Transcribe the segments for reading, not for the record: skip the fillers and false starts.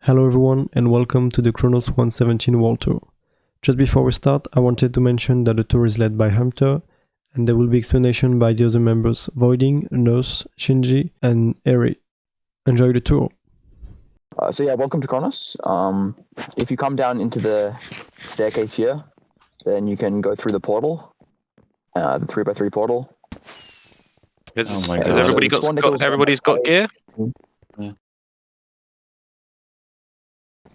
Hello everyone and welcome to the Chronos 117 World Tour. Just before we start, I wanted to mention that the tour is led by Hampter and there will be explanation by the other members Voiding, Ners, Shinji and Eri. Enjoy the tour. Welcome to Chronos. If you come down into the staircase here, then you can go through the portal, the 3x3 portal. Has everybody's got gear? Yeah.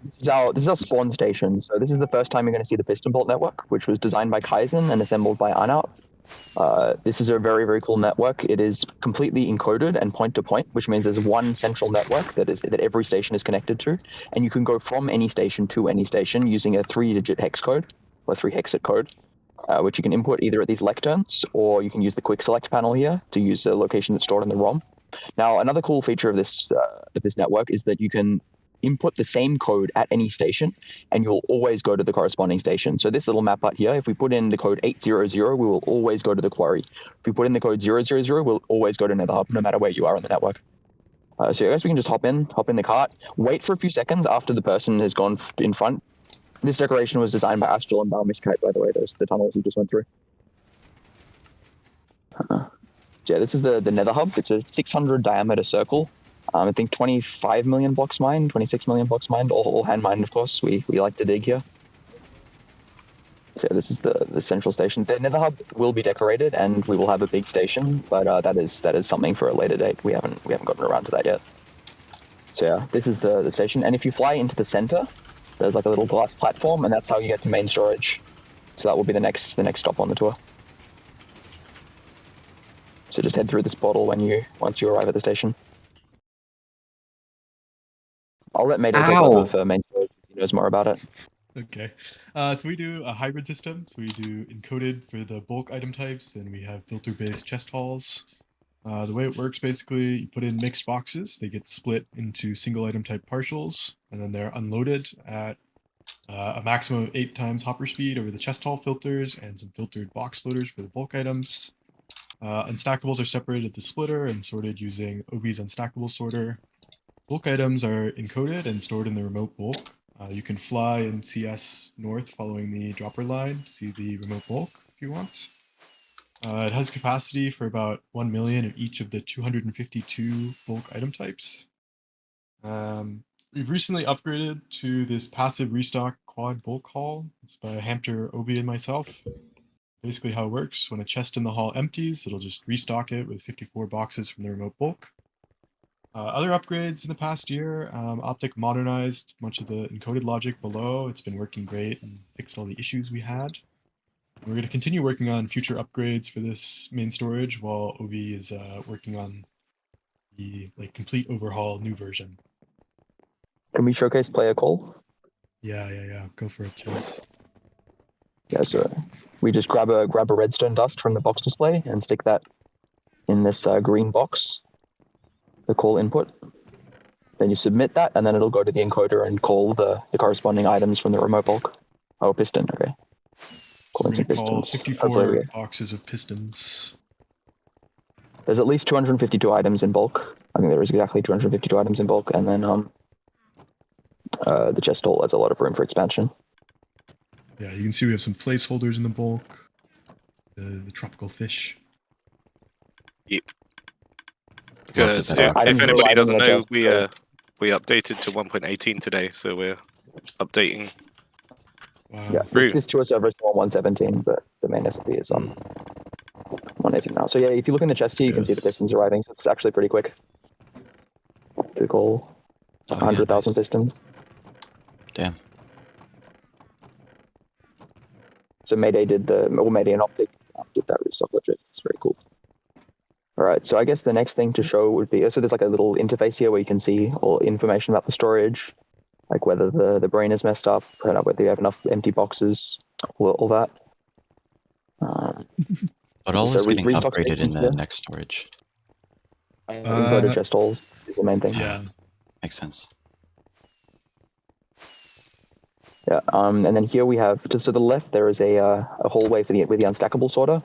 This is our spawn station. So this is the first time you're going to see the piston bolt network, which was designed by Kaizen and assembled by Arnaut. This is a very, very cool network. It is completely encoded and point-to-point, which means there's one central network that every station is connected to, and you can go from any station to any station using a 3-digit hex code, or 3-hexit code, which you can input either at these lecterns, or you can use the quick select panel here to use a location that's stored in the ROM. Now, another cool feature of this network is that you can input the same code at any station and you'll always go to the corresponding station. So this little map out here, if we put in the code 800, we will always go to the quarry. If we put in the code 000, we'll always go to Nether Hub, no matter where you are on the network. So I guess we can just hop in the cart, wait for a few seconds after the person has gone in front. This decoration was designed by Astral and Balmishkite, by the way, those the tunnels you just went through. Yeah, this is the Nether Hub. It's a 600 diameter circle. I think 25 million blocks mined, 26 million blocks mined, all hand mined, of course. We like to dig here. So this is the central station. The Nether Hub will be decorated, and we will have a big station, but that is something for a later date. We haven't gotten around to that yet. So yeah, this is the station, and if you fly into the center, there's like a little glass platform, and that's how you get to main storage. So that will be the next stop on the tour. So just head through this portal once you arrive at the station. I'll let Mayday take over for main storage. He knows more about it. Okay. So we do a hybrid system. So we do encoded for the bulk item types, and we have filter-based chest hauls. The way it works, basically, you put in mixed boxes. They get split into single item type partials, and then they're unloaded at a maximum of 8 times hopper speed over the chest haul filters and some filtered box loaders for the bulk items. Unstackables are separated at the splitter and sorted using OB's unstackable sorter. Bulk items are encoded and stored in the remote bulk. You can fly in CS north following the dropper line to see the remote bulk if you want. It has capacity for about 1 million of each of the 252 bulk item types. We've recently upgraded to this passive restock quad bulk haul. It's by Hampter, Obi, and myself. Basically how it works, when a chest in the hall empties, it'll just restock it with 54 boxes from the remote bulk. Other upgrades in the past year, Optic modernized much of the encoded logic below. It's been working great and fixed all the issues we had. We're going to continue working on future upgrades for this main storage while OB is working on the complete overhaul new version. Can we showcase player call? Yeah. Go for it, Chase. Yeah, so we just grab a redstone dust from the box display and stick that in this green box, the call input. Then you submit that, and then it'll go to the encoder and call the corresponding items from the remote bulk. Oh, piston, okay. Calling some pistons. 54 boxes of pistons. There's at least 252 items in bulk. I think there is exactly 252 items in bulk, and then the chest hole has a lot of room for expansion. Yeah, you can see we have some placeholders in the bulk. The tropical fish. Yep. Because if anybody doesn't know, we updated to 1.18 today, so we're updating. Wow. Yeah, this tour server is on 117, but the main SMP is on 118 now. So yeah, if you look in the chest here, you can see the pistons arriving. So it's actually pretty quick to call 100,000 pistons. Damn. So Mayday and Optic did that restock logic. It's very cool. All right, so I guess the next thing to show would be, so there's like a little interface here where you can see all information about the storage, like whether the brain is messed up, whether you have enough empty boxes, all that. But all is getting upgraded in the next storage. Encoded chest holes is the main thing. Yeah. Makes sense. Yeah, and then here we have, to the left, there is a hallway with the unstackable sorter,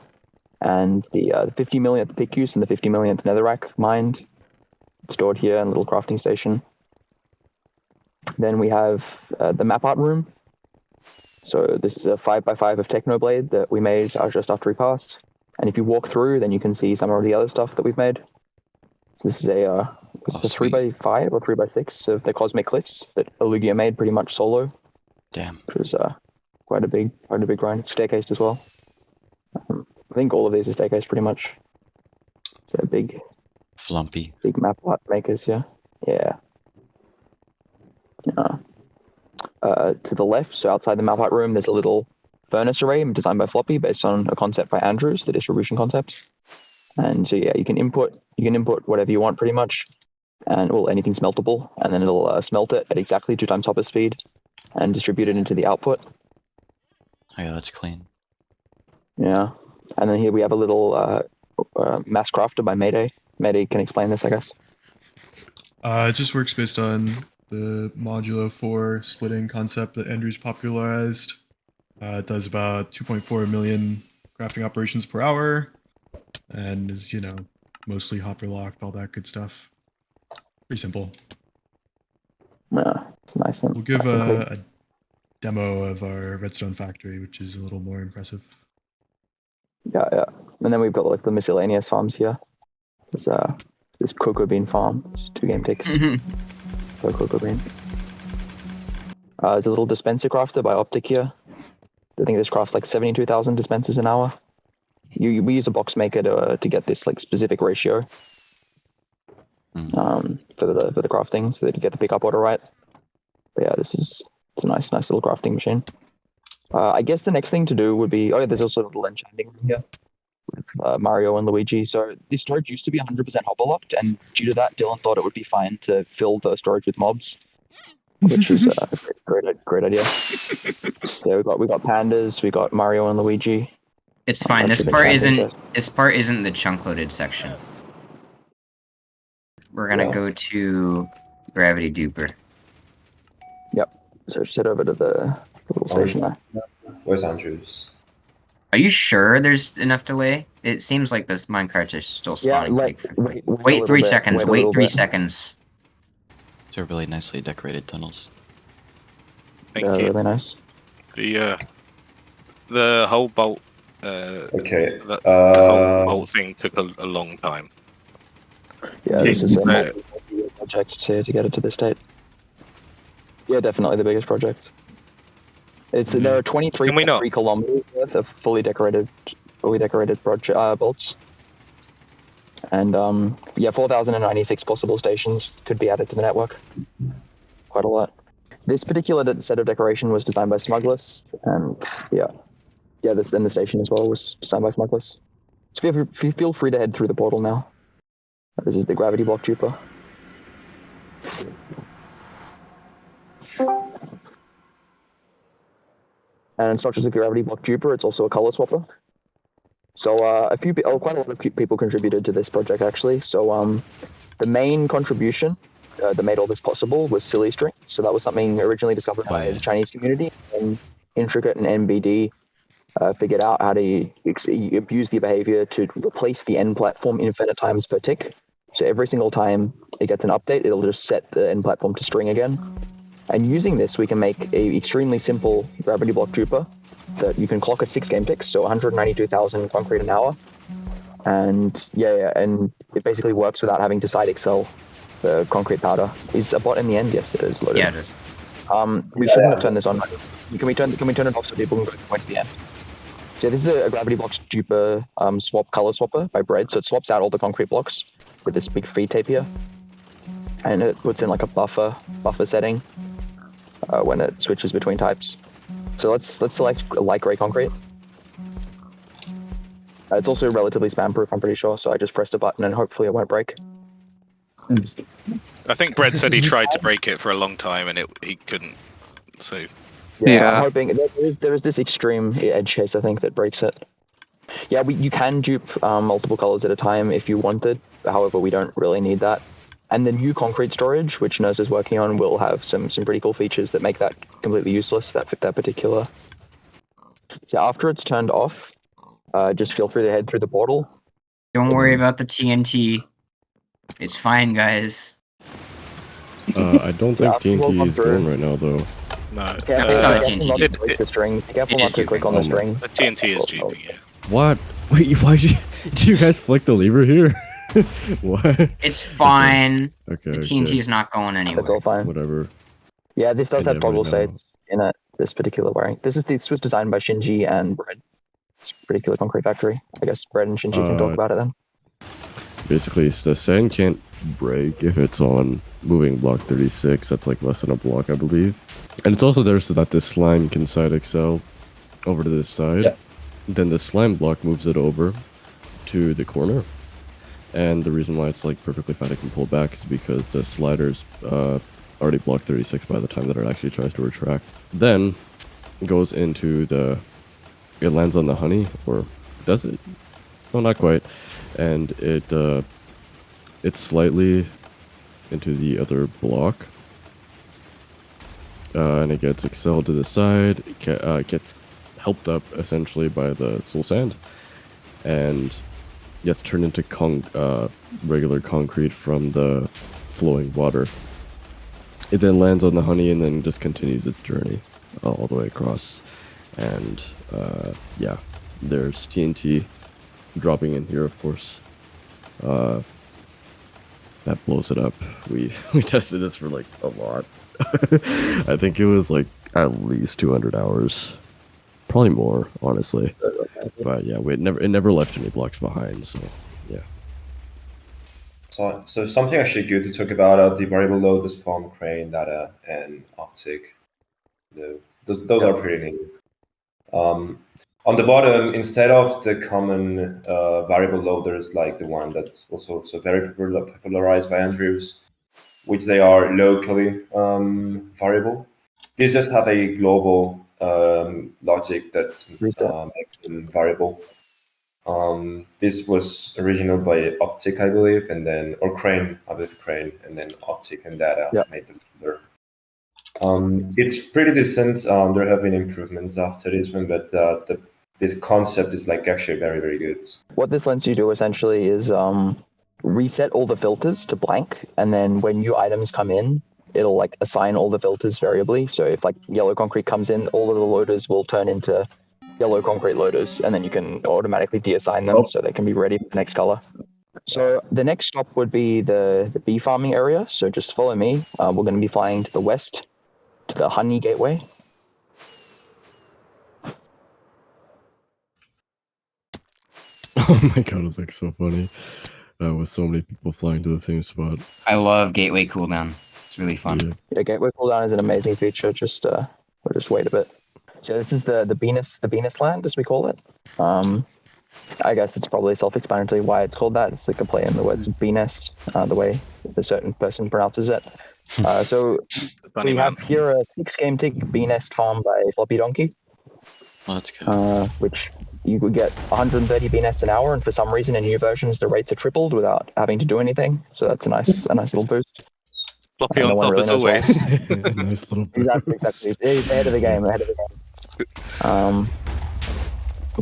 and the 50 millionth pick use and the 50 millionth netherrack mined, stored here in a little crafting station. Then we have the map art room. So this is a 5x5 of Technoblade that we made just after we passed. And if you walk through, then you can see some of the other stuff that we've made. So this is a 3x5 or 3x6 of the Cosmic Cliffs that Alugia made pretty much solo. Damn. Which was quite a big grind. It's staircased as well. I think all of these are staircased pretty much. So big map art makers, yeah. To the left, so outside the map art room, there's a little furnace array designed by Floppy based on a concept by Andrews, the distribution concept. And so yeah, you can input whatever you want pretty much, and anything smeltable, and then it'll smelt it at exactly 2x hopper speed and distribute it into the output. Oh yeah, that's clean. Yeah, and then here we have a little mass crafter by Mayday. Mayday can explain this, I guess. It just works based on the modulo 4 splitting concept that Andrews popularized. It does about 2.4 million crafting operations per hour, and is, mostly hopper locked, all that good stuff. Pretty simple. Yeah, it's nice. We'll give a demo of our Redstone factory, which is a little more impressive. Yeah. And then we've got like the miscellaneous farms here. There's this cocoa bean farm. It's 2 game ticks. Per cocoa bean. There's a little dispenser crafter by Optic here. I think this crafts like 72,000 dispensers an hour. We use a box maker to get this like specific ratio. For the crafting, so that you get the pickup order right. But yeah, it's a nice little crafting machine. I guess the next thing to do would be there's also a little enchanting room here with Mario and Luigi. So this storage used to be 100% hopper locked, and due to that, Dylan thought it would be fine to fill the storage with mobs, which is a great idea. Yeah, we got pandas, we got Mario and Luigi. It's fine. This part isn't the chunk loaded section. We're gonna go to Gravity Duper. Yep. So just head over to the little station there. Where's Andrews? Are you sure there's enough delay? It seems like this minecart is still spawning. Wait 3 seconds. Wait 3 seconds. They're really nicely decorated tunnels. Thank you. Really nice. The whole bolt. Okay. The whole bolt thing took a long time. Yeah, this is a project to get it to this state. Yeah, definitely the biggest project. There are 23.3 kilometers worth of fully decorated bolts, and 4,096 possible stations could be added to the network. Quite a lot. This particular set of decoration was designed by Smugglers, and this and the station as well was designed by Smugglers. So feel free to head through the portal now. This is the gravity block duper. And it's not just a gravity block duper, it's also a color swapper. So quite a lot of people contributed to this project actually. So the main contribution that made all this possible was Silly String. So that was something originally discovered by the Chinese community, and Intricate and NBD figured out how to abuse the behavior to replace the end platform infinite times per tick. So every single time it gets an update, it'll just set the end platform to string again. And using this, we can make a extremely simple gravity block duper that you can clock at 6 game ticks, so 192,000 concrete an hour. And and it basically works without having to side excel the concrete powder. Is a bot in the end? Yes, it is loaded. Yeah, it is. We shouldn't have turned this on. Can we turn it off so people can go to the end? So this is a gravity blocks duper color swapper by Bread. So it swaps out all the concrete blocks with this big feed tape here, and it puts in like a buffer setting when it switches between types. So let's select light gray concrete. It's also relatively spam proof, I'm pretty sure. So I just pressed a button and hopefully it won't break. I think Brett said he tried to break it for a long time and he couldn't. So yeah, I'm hoping there is this extreme edge case I think that breaks it. Yeah, you can dupe multiple colors at a time if you wanted. However, we don't really need that. And the new concrete storage, which Ners is working on, will have some pretty cool features that make that completely useless. That particular. So after it's turned off, just feel free to head through the portal. Don't worry about the TNT. It's fine, guys. I don't think TNT is going right now, though. No. I saw the TNT. The string. Be careful It not is to click on the string. The TNT is duping, yeah. What? Wait, why did you guys flick the lever here? What? It's fine. Okay. The TNT is not going anywhere. It's all fine. Whatever. Yeah, this does I have never toggle know. states in it. This particular wiring. This was designed by Shinji and Bread. It's a particular concrete factory. I guess Bread and Shinji can talk about it then. Basically, the sand can't break if it's on moving block 36. That's like less than a block, I believe. And it's also there so that the slime can side excel over to this side. Yeah. Then the slime block moves it over to the corner. And the reason why it's like perfectly fine it can pull back is because the slider's already block 36 by the time that it actually tries to retract. Then it goes into it lands on the honey, or does it? No, not quite. And it's slightly into the other block. And it gets excelled to the side, gets helped up essentially by the soul sand, and gets turned into regular concrete from the flowing water. It then lands on the honey and then just continues its journey all the way across. And yeah, there's TNT dropping in here, of course. That blows it up. We tested this for like a lot. I think it was like at least 200 hours, probably more, honestly. But yeah, it never left any blocks behind. So yeah. So something actually good to talk about the variable load is from crane data and optic. Those are pretty neat. On the bottom, instead of the common variable load, there's like the one that's also very popularized by Andrews, which they are locally variable. These just have a global logic that makes them variable. This was original by Optic, I believe, and then Crane, and then Optic and Data made them better. It's pretty decent. There have been improvements after this one, but the concept is like actually very, very good. What this lets you do essentially is reset all the filters to blank, and then when new items come in, it'll like assign all the filters variably. So if like yellow concrete comes in, all of the loaders will turn into yellow concrete loaders, and then you can automatically deassign them so they can be ready for the next color. So the next stop would be the bee farming area. So just follow me. We're going to be flying to the west to the honey gateway. Oh my god, it's like so funny. With so many people flying to the same spot. I love gateway cooldown. It's really fun. Yeah, gateway cooldown is an amazing feature. We'll just wait a bit. So this is the Venus land, as we call it. I guess it's probably self-explanatory why it's called that. It's like a play on the words Venus, the way a certain person pronounces it. So we have here a 6-game tick bee nest farm by Floppy Donkey. Let's go. Which you would get 130 bee nests an hour, and for some reason in new versions the rates are tripled without having to do anything. So that's a nice little boost. Floppy on top as always. Nice little boost. Exactly. He's ahead of the game.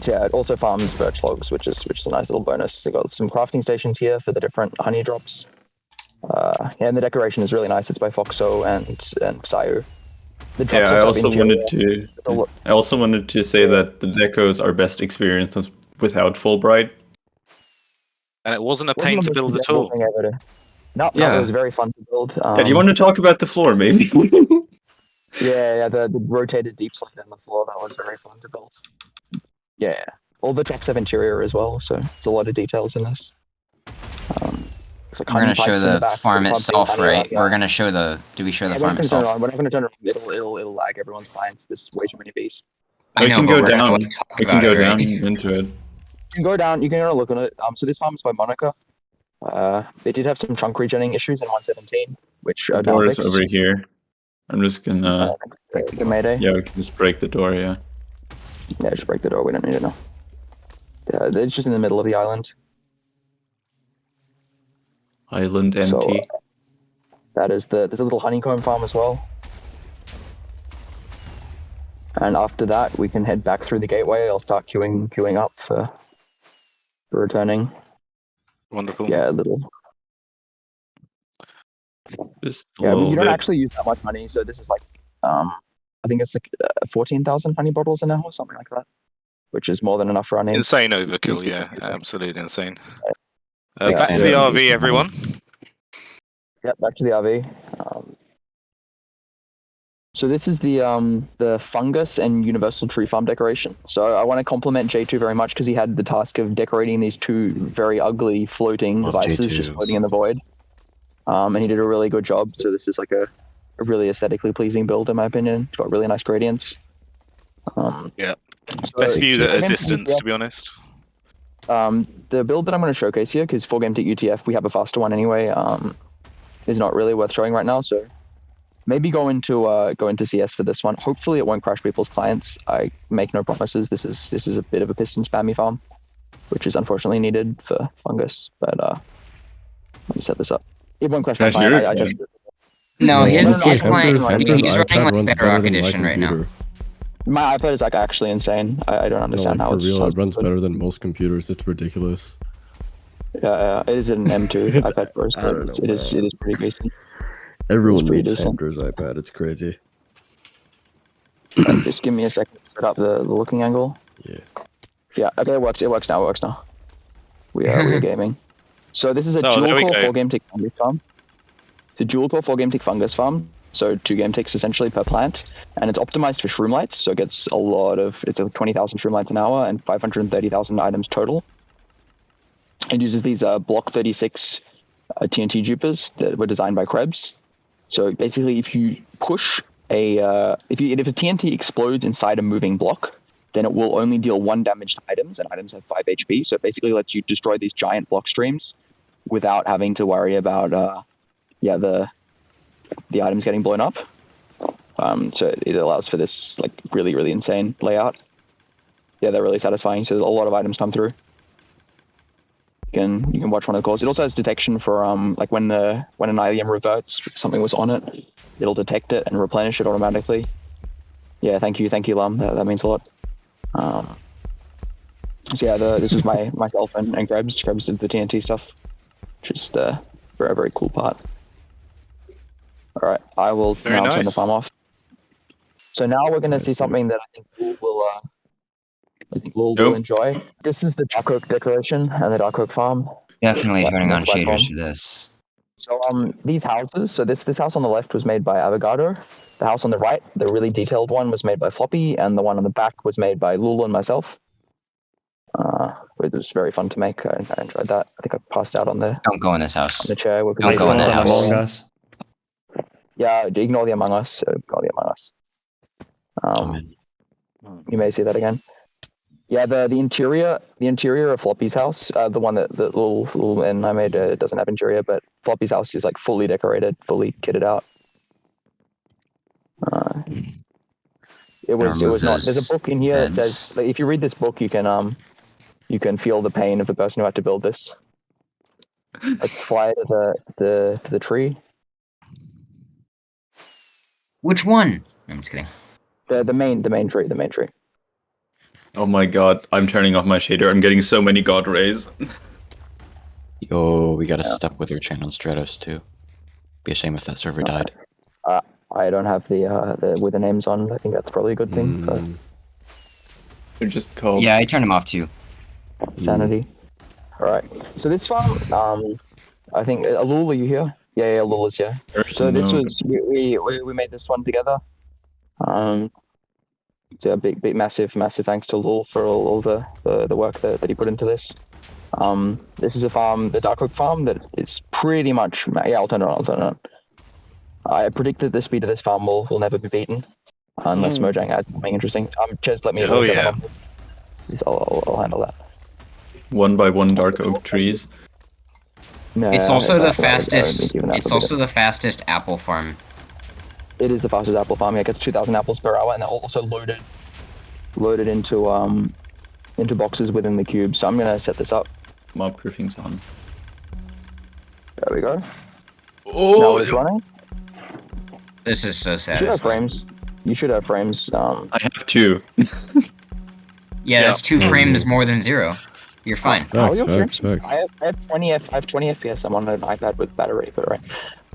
Yeah, it also farms birch logs, which is a nice little bonus. They got some crafting stations here for the different honey drops. And the decoration is really nice. It's by Foxo and Sayu. Yeah, I also wanted to say that the decos are best experienced without Fulbright. And it wasn't a pain to build at all. No, it was very fun to build. Do you want to talk about the floor, maybe? Yeah, the rotated deep slate on the floor, that was very fun to build. Yeah, all the decks have interior as well, so there's a lot of details in this. We're going to show the farm itself, right? We're going to show do we show the farm itself? We're not going to turn it on. It'll lag everyone's minds. There's way too many bees. We can go down. We can go down into it. You can go down. You can look at it. So this farm is by Monica. They did have some chunk regenning issues in 1.17, which the door is over here. I'm just gonna. Mayday. Yeah, we can just break the door. Yeah. Yeah, just break the door. We don't need it now. Yeah, it's just in the middle of the island. Island empty. So, there's a little honeycomb farm as well. And after that, we can head back through the gateway. I'll start queuing up for returning. Wonderful. Yeah, a little. Just a Yeah, little you don't bit. actually use that much honey, so this is like, I think it's like 14,000 honey bottles an hour or something like that, which is more than enough for our needs. Insane overkill, yeah, absolutely insane. Yeah, back to the RV, everyone. Yep, back to the RV. So this is the fungus and universal tree farm decoration. So I want to compliment J2 very much because he had the task of decorating these two very ugly floating devices just floating in the void. And he did a really good job. So this is like a really aesthetically pleasing build in my opinion. It's got really nice gradients. Yeah, so best view at a distance, to be honest. The build that I'm going to showcase here, because for game to UTF we have a faster one anyway, is not really worth showing right now. So maybe go into CS for this one. Hopefully it won't crash people's clients. I make no promises. This is a bit of a piston spammy farm, which is unfortunately needed for fungus. But let me set this up. It won't crash my client. No, his client. Hampter's He's iPad running runs like better Bedrock than my Edition right now. computer. My iPad is like actually insane. I don't understand how for it's real. It runs better than most computers. It's ridiculous. Yeah, it is an M2 iPad Pro. So it is pretty decent. Everyone needs Hampter's iPad. It's crazy. Right, just give me a second to set up the looking angle. Yeah. Yeah. Okay, it works. It works now. We are gaming. So this is a dual-core 4-game tick fungus farm. It's a dual-core 4-game tick fungus farm. So 2 game ticks essentially per plant, and it's optimized for shroom lights. So it gets it's like 20,000 shroom lights an hour and 530,000 items total. It uses these block 36 TNT dupers that were designed by Krebs. So basically, if you push if a TNT explodes inside a moving block, then it will only deal 1 damage to items, and items have 5 HP. So it basically lets you destroy these giant block streams without having to worry about the items getting blown up. So it allows for this like really, really insane layout. Yeah, they're really satisfying. So a lot of items come through. You can watch one of the calls. It also has detection for like when an IEM reverts, if something was on it, it'll detect it and replenish it automatically. Yeah, thank you, Lum. That means a lot. So yeah, this was myself and Krebs. Krebs did the TNT stuff. Just a very, very cool part. All right, I will turn the farm off. So now we're going to see something that I think Lul will enjoy. This is the Dark Oak decoration and the Dark Oak farm. Definitely turning on shaders for this. So these houses, so this house on the left was made by Avogadro. The house on the right, the really detailed one, was made by Floppy, and the one on the back was made by Lul and myself. It was very fun to make. I enjoyed that. I think I passed out on the. Don't go in this house. On the chair. Don't go in that house. Among Us. Yeah, ignore the Among Us. Ignore the Among Us. You may see that again. Yeah, the interior of Floppy's house, the one that Lul and I made, doesn't have interior, but Floppy's house is like fully decorated, fully kitted out. It was not. There's a book in here that says, like, if you read this book, you can feel the pain of the person who had to build this. Like fly to the tree. Which one? I'm just kidding. The main tree. Oh my god, I'm turning off my shader. I'm getting so many god rays. Yo, we gotta step with your channel Stratos too. Be a shame if that server died. I don't have the with the names on. I think that's probably a good thing. But They're just called. Yeah, I turned them off too. Sanity. All right. So this farm, I think Lul, are you here? Yeah, Lul is here. So this was we made this one together. So a big massive thanks to Lul for all the work that he put into this. This is a farm, the Dark Oak farm, that is pretty much. Yeah, I'll turn it on. I predicted the speed of this farm will never be beaten unless Mojang adds something interesting. Ches, let me. Oh yeah. I'll handle that. 1 by 1 Dark Oak trees. No, it's also the fastest. It's also the fastest apple farm. It is the fastest apple farm. Yeah, it gets 2,000 apples per hour, and they're also loaded into boxes within the cube. So I'm gonna set this up. Mob proofing's on. There we go. Oh, now it's running. This is so sad. You should have frames. I have 2. Yeah, that's 2 frames more than 0. You're fine. Facts. I have 20 FPS. I'm on an iPad with battery, but right.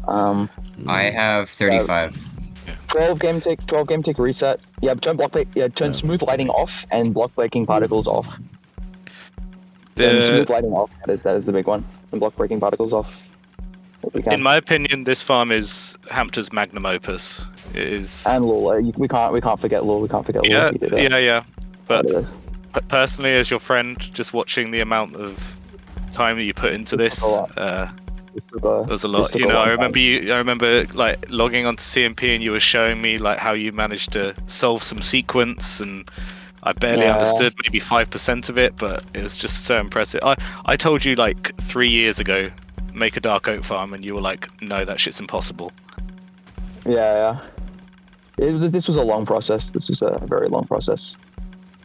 I have 35. 12 game tick reset. Yeah, turn smooth lighting off and block breaking particles off. Smooth lighting off. That is the big one. And block breaking particles off. In my opinion, this farm is Hampter's magnum opus. It is. And Lul, we can't forget Lul. We can't forget Lul. Yeah. But personally, as your friend, just watching the amount of time that you put into this, there's a lot. You know, I remember like logging onto CMP and you were showing me like how you managed to solve some sequence, and I barely understood maybe 5% of it, but it was just so impressive. I told you like 3 years ago, make a dark oak farm, and you were like, no, that shit's impossible. Yeah. This was a long process. This was a very long process,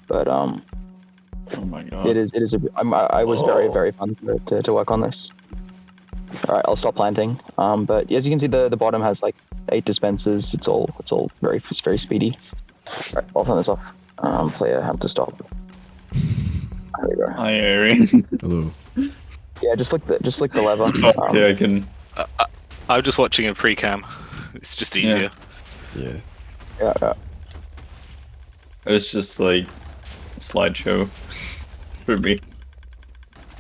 but oh my god, it is. I was very, very fun to work on this. All right, I'll stop planting. But as you can see, the bottom has like 8 dispensers. It's all very speedy. All right, I'll turn this off. Player have to stop. There we go. Hi, Aaron. Hello. Yeah, just flick the lever. Okay, I can. I'm just watching in free cam. It's just easier. Yeah. It's just like a slideshow for me.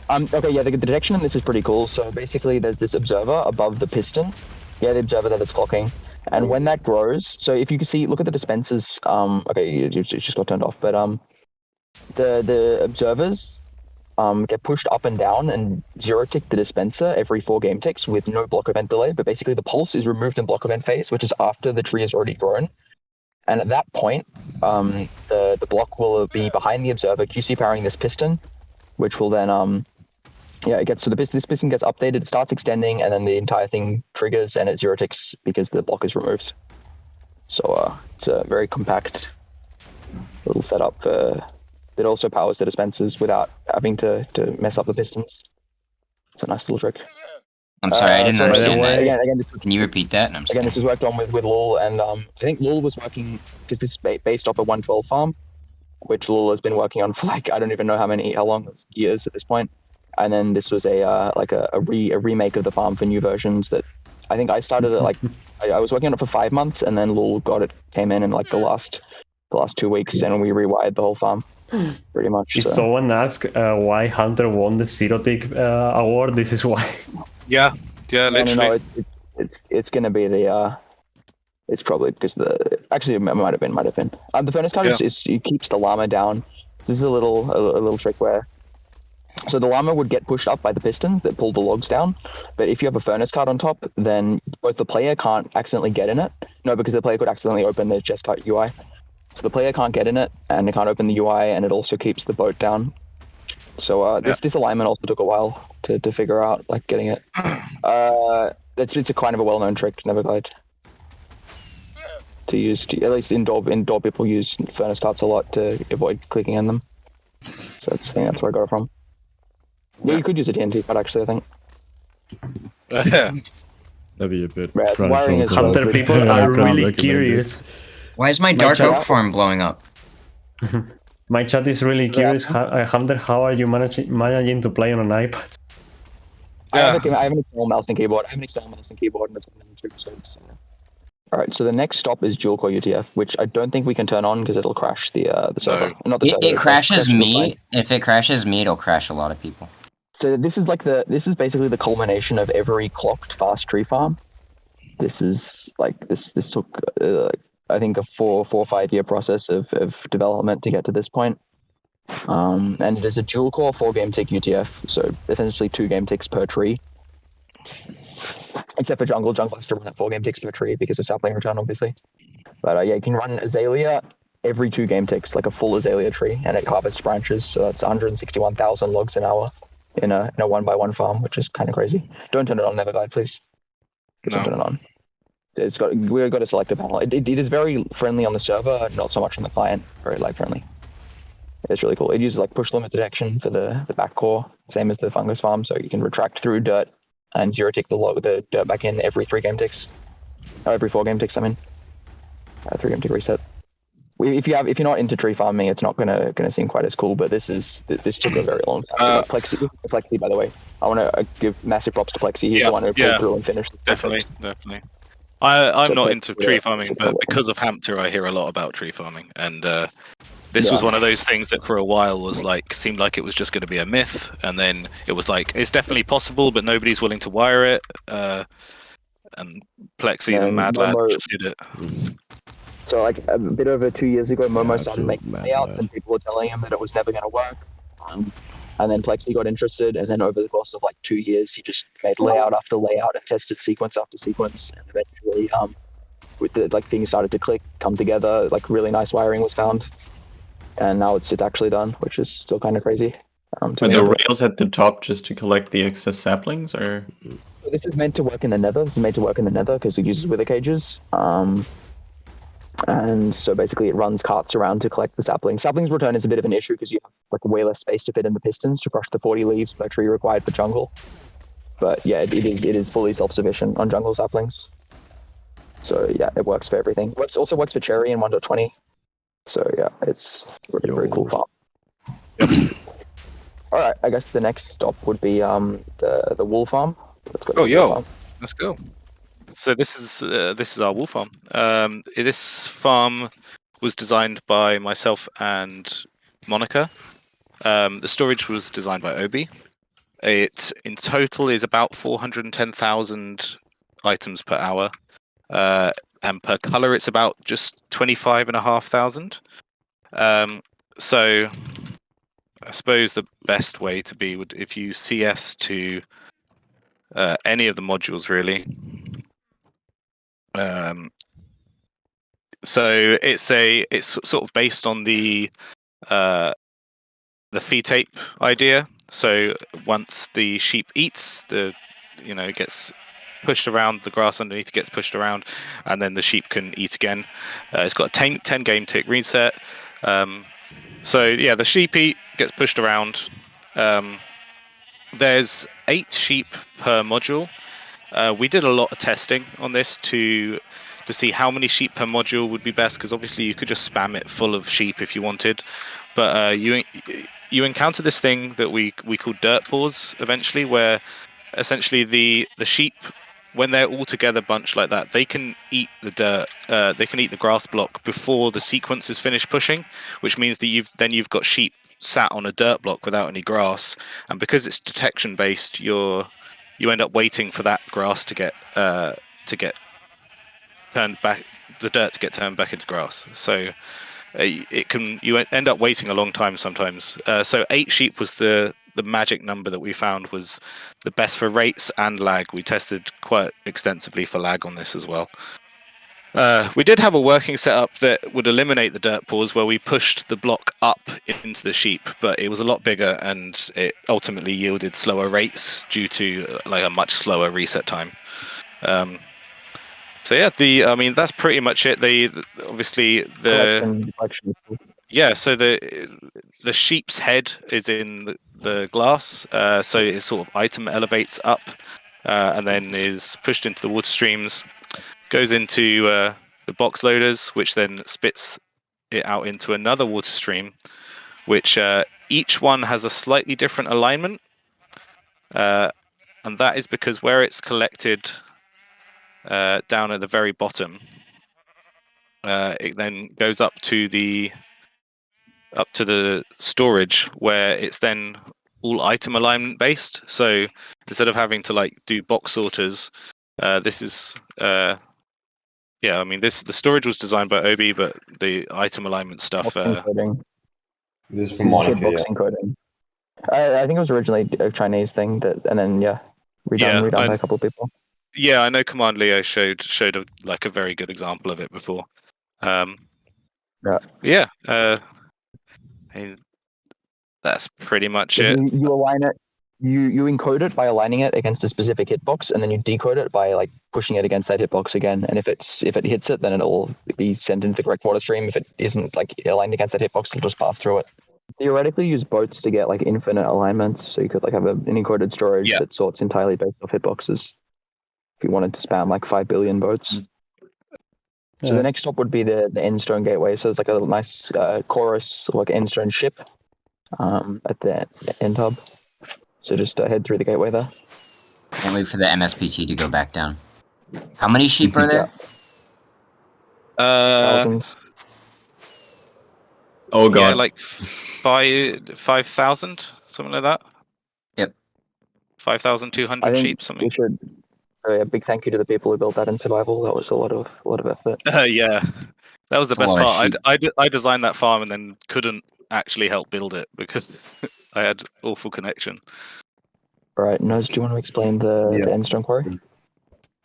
Okay, yeah, the detection in this is pretty cool. So basically, there's this observer above the piston. Yeah, the observer that's clocking. And when that grows, so if you can see, look at the dispensers. Okay, it just got turned off, but the observers get pushed up and down and zero tick the dispenser every 4 game ticks with no block event delay. But basically, the pulse is removed in block event phase, which is after the tree is already grown. And at that point, the block will be behind the observer, QC powering this piston, which will then this piston gets updated, it starts extending, and then the entire thing triggers and it zero ticks because the block is removed. So it's a very compact little setup. It also powers the dispensers without having to mess up the pistons. It's a nice little trick. I'm sorry, I didn't understand that. Again, can you repeat that? No, this is worked on with Lul, and I think Lul was working because this is based off a 112 farm, which Lul has been working on for like I don't even know how long, years at this point. And then this was a remake of the farm for new versions that I think I started at like I was working on it for 5 months, and then Lul came in like the last 2 weeks, and we rewired the whole farm pretty much. If someone asks why Hampter won the Zero Tick award, this is why. Yeah, literally. No, it's gonna be the it's probably because actually it might have been the furnace card is it keeps the llama down. This is a little trick where. So the llama would get pushed up by the pistons that pull the logs down, but if you have a furnace card on top, then both the player can't accidentally get in it. No, because the player could accidentally open the chest card UI. So the player can't get in it, and it can't open the UI, and it also keeps the boat down. So this alignment also took a while to figure out, like getting it. It's a kind of a well-known trick, Neverglide. To use, at least indoor people use furnace cards a lot to avoid clicking in them. So I think that's where I got it from. Yeah, you could use a TNT card actually, I think. That'd be a bit. Hampter people are really curious. Why is my dark oak farm blowing up? My chat is really curious. Hampter, how are you managing to play on an iPad? I have an external mouse and keyboard. And it's all right, so the next stop is dual core UTF, which I don't think we can turn on because it'll crash the server. Not the server. It crashes me. If it crashes me, it'll crash a lot of people. So this is basically the culmination of every clocked fast tree farm. This is like this took I think a 4 or 5 year process of development to get to this point. And it is a dual core 4 game tick UTF, so essentially 2 game ticks per tree. Except for jungle has to run at 4 game ticks per tree because of sapling return, obviously. But you can run Azalea every 2 game ticks, like a full Azalea tree, and it harvests branches. So that's 161,000 logs an hour in a 1x1 farm, which is kind of crazy. Don't turn it on, Neverglide, please. Don't turn it on. We've got to select a panel. It is very friendly on the server, not so much on the client. Very lag friendly. It's really cool. It uses like push limit detection for the back core, same as the fungus farm, so you can retract through dirt and zero tick the dirt back in every 3 game ticks. Every 4 game ticks, 3 game tick reset. If you're not into tree farming, it's not gonna seem quite as cool. But this took a very long time. Plexi, by the way, I want to give massive props to Plexi. He's the one who pulled through and finished this project. Definitely. I'm So not Plexi into did tree a farming, sick but job. because of Hampter, I hear a lot about tree farming, and this Yeah. was one of those things that for a while was like seemed like it was just going to be a myth, and then it was like it's definitely possible, but nobody's willing to wire it. And Plexi, the mad lad, just did it. So like a bit over 2 years ago, Momo Yeah, started absolute making mad layouts, lad. and people were telling him that it was never going to work. And then Plexi got interested, and then over the course of like 2 years, he just made layout after layout and tested sequence after sequence, and eventually, with the like things started to click, come together, like really nice wiring was found, and now it's actually done, which is still kind of crazy. Are the rails at the top just to collect the excess saplings, or? So this is meant to work in the Nether. This is made to work in the Nether because it uses wither cages. And so basically it runs carts around to collect the saplings. Saplings return is a bit of an issue because you have like way less space to fit in the pistons to crush the 40 leaves per tree required for jungle. But yeah, it is fully self-sufficient on jungle saplings. So yeah, it works for everything. Also works for cherry in 1.20. So yeah, it's a very cool farm. Yep. All right, I guess the next stop would be the wool farm. Let's go. Let's go. So this is our wool farm. This farm was designed by myself and Monica. The storage was designed by Obi. It in total is about 410,000 items per hour, and per color it's about just 25,500. So I suppose the best way to be would if you CS to any of the modules really. So it's sort of based on the feed tape idea. So once the sheep eats, it gets pushed around, the grass underneath gets pushed around, and then the sheep can eat again. It's got a 10 game tick reset. So yeah, the sheep eat, gets pushed around. There's 8 sheep per module. We did a lot of testing on this to see how many sheep per module would be best, because obviously you could just spam it full of sheep if you wanted, but you encounter this thing that we call dirt pores eventually, where essentially the sheep, when they're all together bunched like that, they can eat the dirt, they can eat the grass block before the sequence is finished pushing, which means that you've got sheep sat on a dirt block without any grass, and because it's detection based, you end up waiting for that grass to get turned back, the dirt to get turned back into grass. So you end up waiting a long time sometimes. So 8 sheep was the magic number that we found was the best for rates and lag. We tested quite extensively for lag on this as well. We did have a working setup that would eliminate the dirt pores where we pushed the block up into the sheep, but it was a lot bigger and it ultimately yielded slower rates due to like a much slower reset time. So yeah, that's pretty much it. Collection. Yeah, so the sheep's head is in the glass, so it sort of item elevates up, and then is pushed into the water streams, goes into the box loaders, which then spits it out into another water stream, which each one has a slightly different alignment, and that is because where it's collected down at the very bottom, it then goes up to the storage where it's then all item alignment based. So instead of having to like do box sorters, this is the storage was designed by Obi, but the item alignment stuff. This is from Monica. Encoding. I think it was originally a Chinese thing and then redone by a couple of people. Yeah, I know Command Leo showed a very good example of it before. That's pretty much it. You align it. You encode it by aligning it against a specific hitbox, and then you decode it by like pushing it against that hitbox again. And if it hits it, then it'll be sent into the correct water stream. If it isn't like aligned against that hitbox, it'll just pass through it. Theoretically, use boats to get like infinite alignments, so you could like have an encoded storage that sorts entirely based off hitboxes. If you wanted to spam like 5 billion boats. So the next stop would be the Endstone gateway. So it's like a nice chorus, like Endstone ship, at the end hub. So just head through the gateway there. And wait for the MSPT to go back down. How many sheep are there? Thousands. Oh god. Yeah, like 5,000, something like that. Yep. 5,200 sheep, something. We should. A big thank you to the people who built that in survival. That was a lot of effort. Yeah, that was the It's a best lot of part. sheep. I designed that farm and then couldn't actually help build it because I had awful connection. All right, Ners, do you want to explain the Endstone quarry?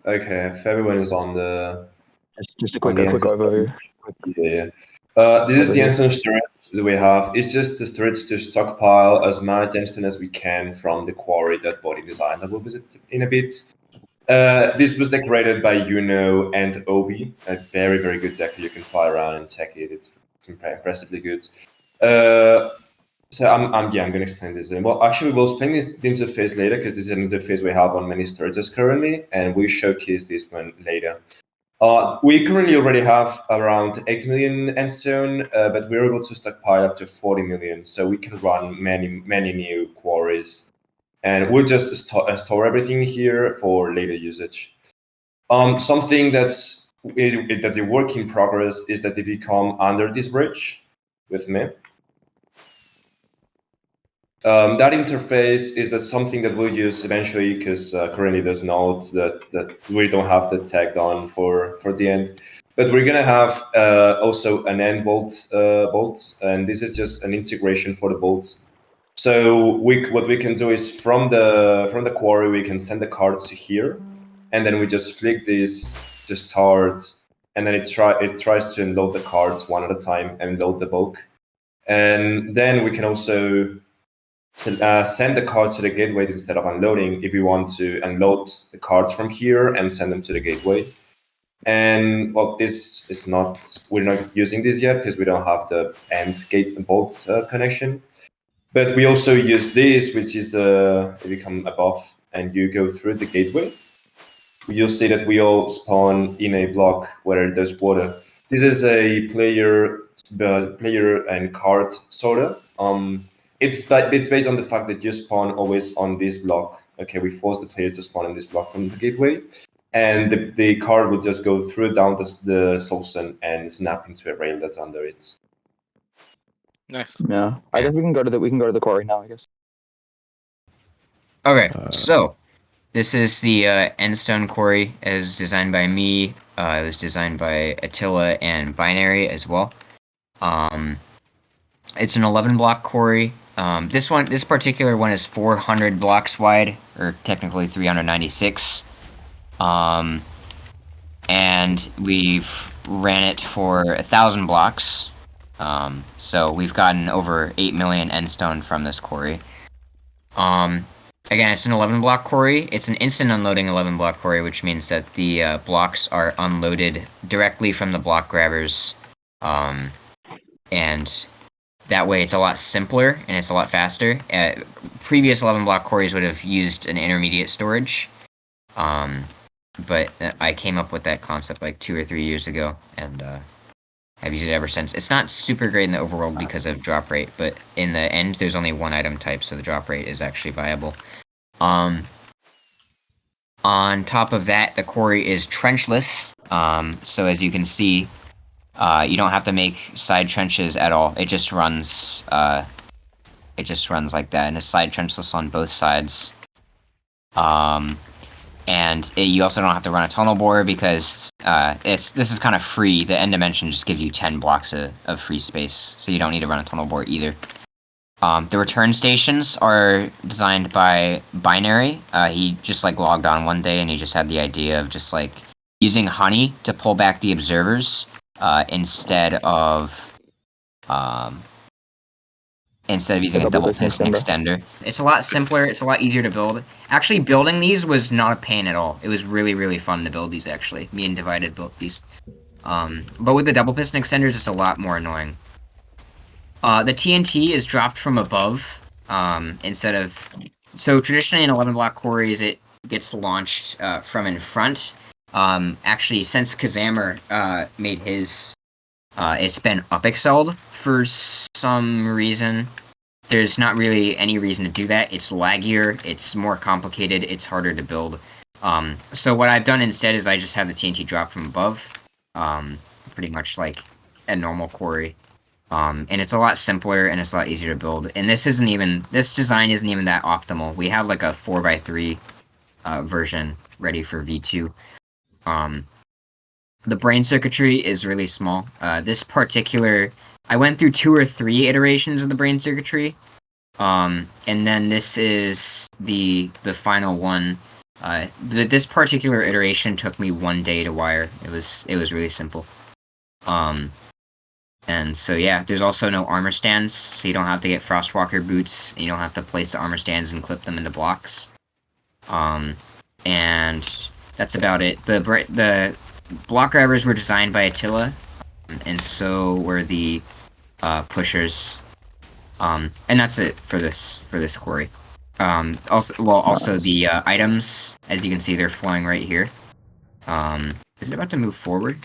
Okay, if everyone is on the just a quick overview. Yeah. This is the Endstone storage that we have. It's just the storage to stockpile as much Endstone as we can from the quarry that Body designed. I will visit in a bit. This was decorated by Yuno and Obi, a very, very good deck. You can fly around and check it. It's impressively good. So I'm gonna explain this. Well, actually, we'll explain this interface later because this is an interface we have on many storages currently, and we showcase this one later. We currently already have around 8 million Endstone, but we're able to stockpile up to 40 million, so we can run many new quarries. And we'll just store everything here for later usage. Something that's a work in progress is that if you come under this bridge with me, that interface is that something that we'll use eventually because currently there's nodes that we don't have the tag on for the end. But we're gonna have also an end bolt, and this is just an integration for the bolts. So what we can do is from the quarry we can send the cards to here, and then we just flick this to start, and then it tries to unload the cards one at a time and load the bulk, and then we can also send the cards to the gateway instead of unloading if we want to unload the cards from here and send them to the gateway. And well, this is we're not using this yet because we don't have the end gate bolt connection. But we also use this, which is if you come above and you go through the gateway, you'll see that we all spawn in a block where there's water. This is a player and card sorter. It's based on the fact that you spawn always on this block. Okay, we force the player to spawn on this block from the gateway, and the card will just go through down the Solson and snap into a rail that's under it. Nice. Yeah, I guess we can go to the quarry now. I guess. Okay, so this is the Endstone quarry. It was designed by me. It was designed by Attila and Binary as well. It's an 11 block quarry. This particular one is 400 blocks wide, or technically 396. And we've ran it for 1,000 blocks. So we've gotten over 8 million Endstone from this quarry. Again, it's an 11 block quarry. It's an instant unloading 11 block quarry, which means that the blocks are unloaded directly from the block grabbers. And that way it's a lot simpler and it's a lot faster. Previous 11 block quarries would have used an intermediate storage. But I came up with that concept like 2 or 3 years ago, and I've used it ever since. It's not super great in the overworld because of drop rate, but in the end, there's only one item type, so the drop rate is actually viable. On top of that, the quarry is trenchless. So as you can see, you don't have to make side trenches at all. It just runs. It just runs like that, and it's side trenchless on both sides. You also don't have to run a tunnel bore because this is kind of free. The end dimension just gives you 10 blocks of free space, so you don't need to run a tunnel bore either. The return stations are designed by Binary. He just logged on one day and he just had the idea of just using honey to pull back the observers instead of using a double piston extender. It's a lot simpler, it's a lot easier to build. Actually, building these was not a pain at all. It was really, really fun to build these, actually. Me and Divided built these. But with the double piston extenders, it's a lot more annoying. The TNT is dropped from above, instead of... So traditionally in 11 block quarries, it gets launched from in front. Actually, since Kazamer made his... it's been up-excelled for some reason. there's not really any reason to do that. It's laggier, it's more complicated, it's harder to build. So what I've done instead is I just have the TNT drop from above, pretty much like a normal quarry. And it's a lot simpler and it's a lot easier to build. And this design isn't even that optimal. We have like a 4x3 version ready for V2. The brain circuitry is really small. I went through 2 or 3 iterations of the brain circuitry. And then this is the final one. This particular iteration took me 1 day to wire. It was really simple. And so yeah, there's also no armor stands, so you don't have to get Frostwalker boots. You don't have to place the armor stands and clip them into blocks. And that's about it. The block grabbers were designed by Attila, and so were the pushers. And that's it for this quarry. Also the items, as you can see, they're flowing right here. Is it about to move forward?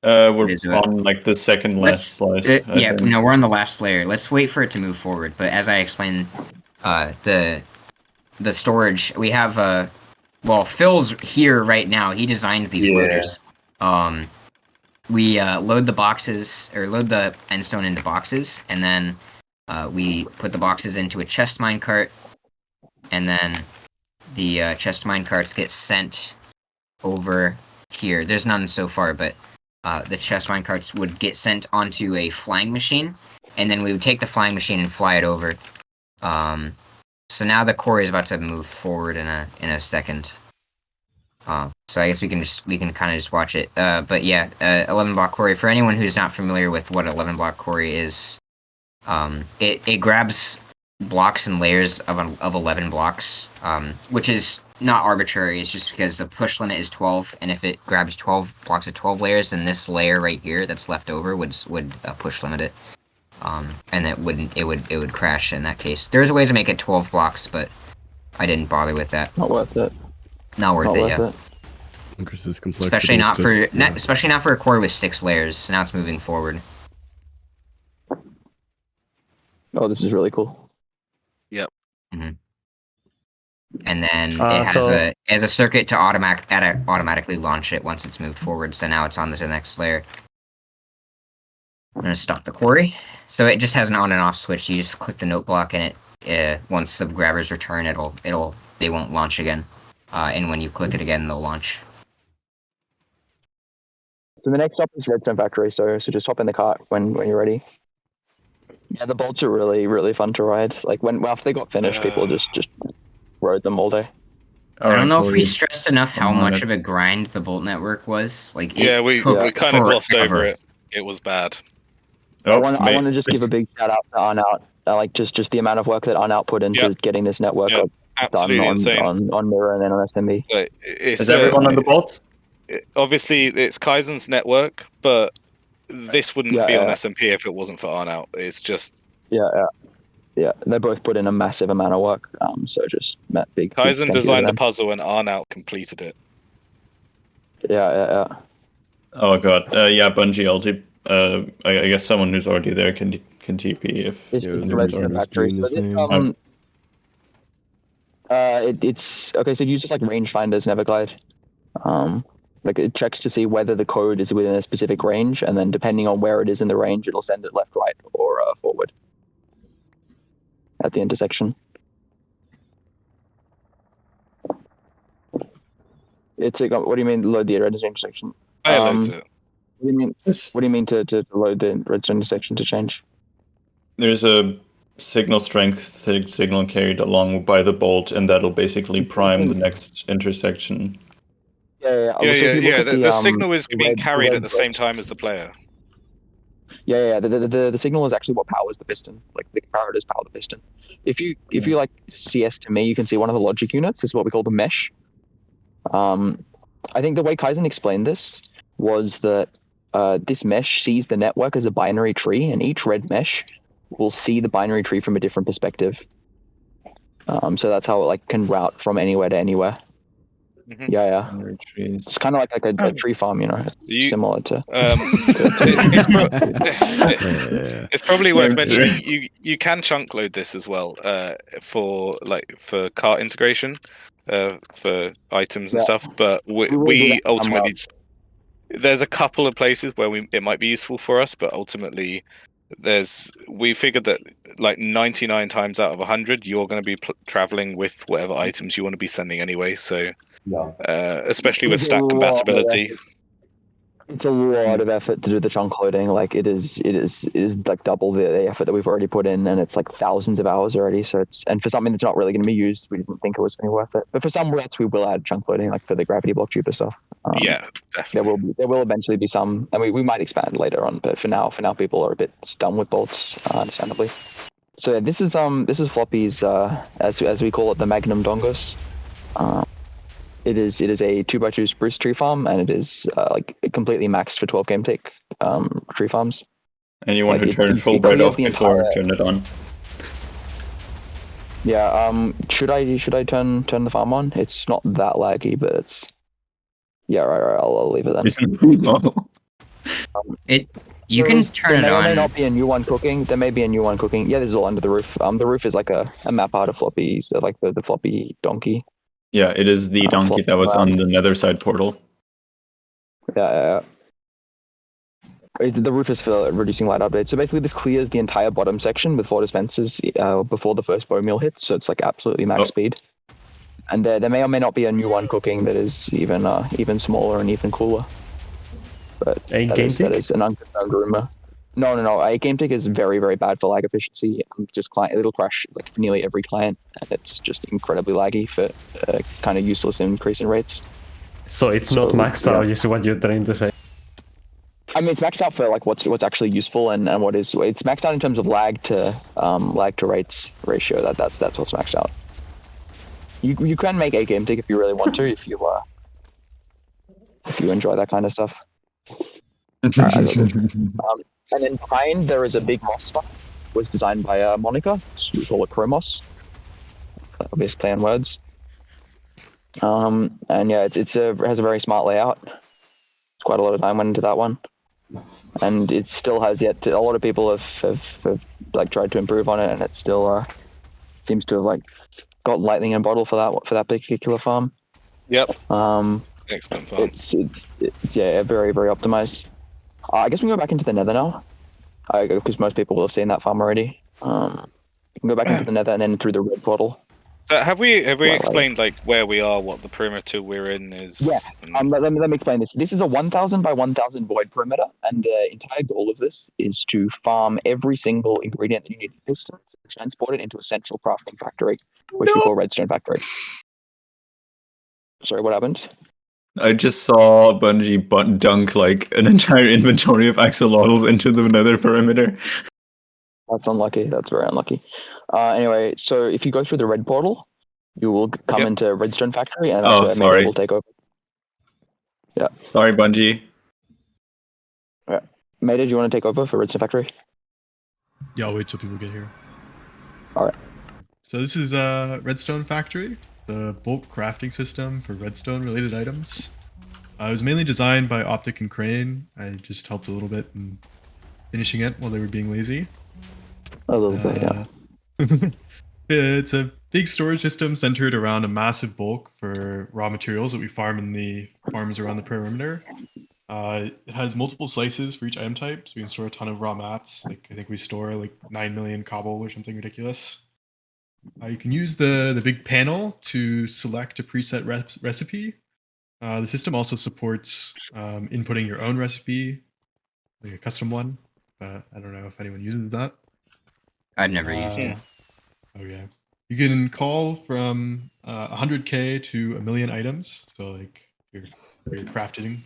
We're on like the second last slice. No, we're on the last layer. Let's wait for it to move forward. But as I explained, the storage we have. Phil's here right now. He designed these loaders. We load the boxes or load the endstone into boxes, and then we put the boxes into a chest minecart, and then the chest minecarts get sent over here. There's none so far, but the chest minecarts would get sent onto a flying machine, and then we would take the flying machine and fly it over. So now the quarry is about to move forward in a second. So I guess we can kind of just watch it. But yeah, 11 block quarry. For anyone who's not familiar with what 11 block quarry is, it grabs blocks and layers of 11 blocks, which is not arbitrary. It's just because the push limit is 12, and if it grabs 12 blocks of 12 layers, then this layer right here that's left over would push limit it. And it would crash in that case. There's a way to make it 12 blocks, but I didn't bother with that. Not worth it. Not worth it. Yeah. Increases complexity. Especially not for a core with 6 layers. So now it's moving forward. Oh, this is really cool. Yep. Mm-hmm. And then it has a circuit to automatically launch it once it's moved forward. So now it's on to the next layer. I'm gonna stop the quarry. So it just has an on and off switch. You just click the note block, and it once the grabbers return, they won't launch again. And when you click it again, they'll launch. So the next stop is Redstone Factory. So just hop in the cart when you're ready. Yeah, the bolts are really, really fun to ride. Like after they got finished, people just rode them all day. I don't know if we stressed enough how much of a grind the bolt network was. Like we kind of glossed over it. It was bad. I want to just give a big shout out to Arnout. Like just the amount of work that Arnout put into getting this network absolutely done insane. on Mirror and then on SMP. Is everyone on the bolt? Obviously, it's Kaizen's network, but this wouldn't be on SMP if it wasn't for Arnout. It's just yeah. They both put in a massive amount of work. So just big. Kaizen designed the puzzle and Arnout completed it. Yeah. Oh god. Bungie LG. I guess someone who's already there can TP if. This is the Redstone Factory. So it's okay. So it uses like rangefinders, Neverglide. Like it checks to see whether the code is within a specific range, and then depending on where it is in the range, it'll send it left, right, or forward at the intersection. What do you mean load the redstone intersection? I loads it. What do you mean to load the redstone intersection to change? There's a signal strength signal carried along by the bolt, and that'll basically prime the next intersection. The signal is being carried at the same time as the player. The signal is actually what powers the piston. Like the comparators power the piston. If you like CS to me, you can see one of the logic units. This is what we call the mesh. I think the way Kaizen explained this was that this mesh sees the network as a binary tree, and each red mesh will see the binary tree from a different perspective. So that's how it can route from anywhere to anywhere. Yeah. Trees. It's kind of like a tree farm, you know. It's similar to. It's probably worth mentioning. You can chunk load this as well for cart integration for items and stuff. But we ultimately there's a couple of places where it might be useful for us, but ultimately we figured that like 99 times out of 100 you're going to be traveling with whatever items you want to be sending anyway. So especially with stack compatibility. It's a lot of effort to do the chunk loading. Like it is like double the effort that we've already put in, and it's like thousands of hours already. So and for something that's not really going to be used, we didn't think it was going to be worth it. But for some routes, we will add chunk loading, like for the gravity block duper stuff. Yeah, definitely. There will eventually be some, and we might expand later on. But for now, people are a bit done with bolts, understandably. So this is Floppy's, as we call it, the Magnum Dongos. It is a 2x2 spruce tree farm, and it is like completely maxed for 12 game take tree farms. And you want to turn Fulbright off before turn it on. Yeah. Should I turn the farm on? It's not that laggy, but it's. Yeah. Right. I'll leave it then. You can turn it on. There may not be a new one cooking. There may be a new one cooking. Yeah, this is all under the roof. The roof is like a map out of Floppy, so like the Floppy donkey. Yeah, it is the donkey that was on the Nether side portal. Yeah. The roof is for reducing light updates. So basically, this clears the entire bottom section with 4 dispensers before the first bone meal hits. So it's like absolutely max speed. And there may or may not be a new one cooking that is even smaller and even cooler. But that is an unconfirmed rumor. No. A game tick is very, very bad for lag efficiency. It'll crash like for nearly every client, and it's just incredibly laggy for kind of useless increase in rates. So it's not maxed out, is what you're trying to say. I mean, it's maxed out for like what's actually useful and what is. It's maxed out in terms of lag to rates ratio. That's what's maxed out. You can make a game tick if you really want to, if you enjoy that kind of stuff. And then behind there is a big moss farm. It was designed by Monica. So we call it Chronos. Obvious play on words. And yeah, it has a very smart layout. Quite a lot of time went into that one, and it still has yet. A lot of people have like tried to improve on it, and it still seems to have like got lightning in a bottle for that particular farm. Yep. Excellent farm. It's very, very optimized. I guess we can go back into the Nether now, because most people will have seen that farm already. You can go back into the Nether and then through the red portal. So have we explained like where we are, what the perimeter we're in is? Yeah. Let me explain this. This is a 1,000 by 1,000 void perimeter, and the entire goal of this is to farm every single ingredient that you need for pistons and transport it into a central crafting factory, which we call Redstone Factory. Sorry, what happened? I just saw Bungie dunk like an entire inventory of axolotls into the Nether perimeter. That's unlucky. That's very unlucky. Anyway, so if you go through the red portal, you will come into Redstone Factory, and that's where Mayday will take over. Yeah. Sorry, Bungie. Yeah. Mayday, do you want to take over for Redstone Factory? Yeah, I'll wait till people get here. All right. So this is Redstone Factory, the bulk crafting system for redstone-related items. It was mainly designed by Optic and Crane. I just helped a little bit in finishing it while they were being lazy. A little bit, yeah. It's a big storage system centered around a massive bulk for raw materials that we farm in the farms around the perimeter. It has multiple slices for each item type, so we can store a ton of raw mats. Like I think we store like 9 million cobble or something ridiculous. You can use the big panel to select a preset recipe. The system also supports inputting your own recipe, like a custom one. But I don't know if anyone uses that. I've never used it. Oh yeah. You can call from 100k to 1 million items. So like you're crafting.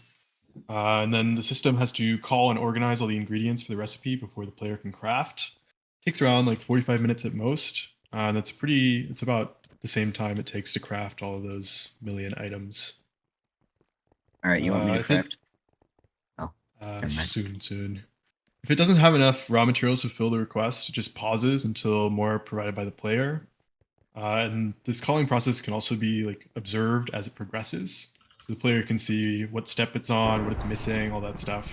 And then the system has to call and organize all the ingredients for the recipe before the player can craft. It takes around like 45 minutes at most. And it's about the same time it takes to craft all of those 1 million items. All right, you want me to craft? Soon. If it doesn't have enough raw materials to fill the request, it just pauses until more are provided by the player. And this calling process can also be like observed as it progresses. So the player can see what step it's on, what it's missing, all that stuff.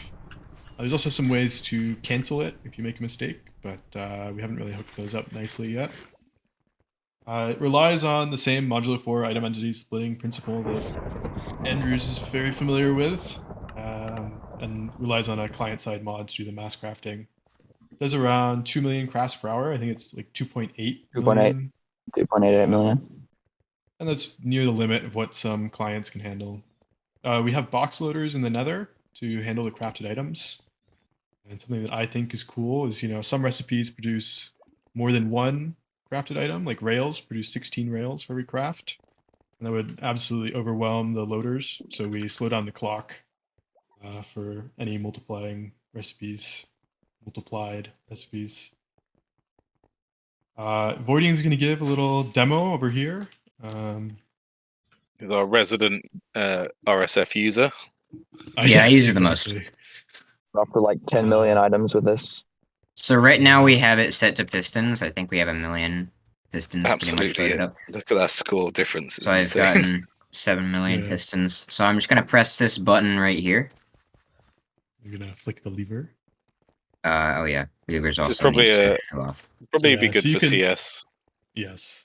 There's also some ways to cancel it if you make a mistake, but we haven't really hooked those up nicely yet. It relies on the same modular 4 item entity splitting principle that Andrews is very familiar with, and relies on a client-side mod to do the mass crafting. It does around 2 million crafts per hour. I think it's like 2.8 million. 2.88 million. And that's near the limit of what some clients can handle. We have box loaders in the Nether to handle the crafted items. And something that I think is cool is, some recipes produce more than one crafted item, like rails produce 16 rails for every craft. And that would absolutely overwhelm the loaders. So we slow down the clock for any multiplied recipes. Voiding is going to give a little demo over here. With our resident RSF user. Yeah, I use it the most. We're up to like 10 million items with this. So right now we have it set to pistons. I think we have 1 million pistons Absolutely, pretty much loaded up. Look at that score difference. So I've gotten 7 million pistons. So I'm just going to press this button right here. I'm going to flick the lever. Oh yeah, levers also probably needs to go off. Be good for CS. Yes.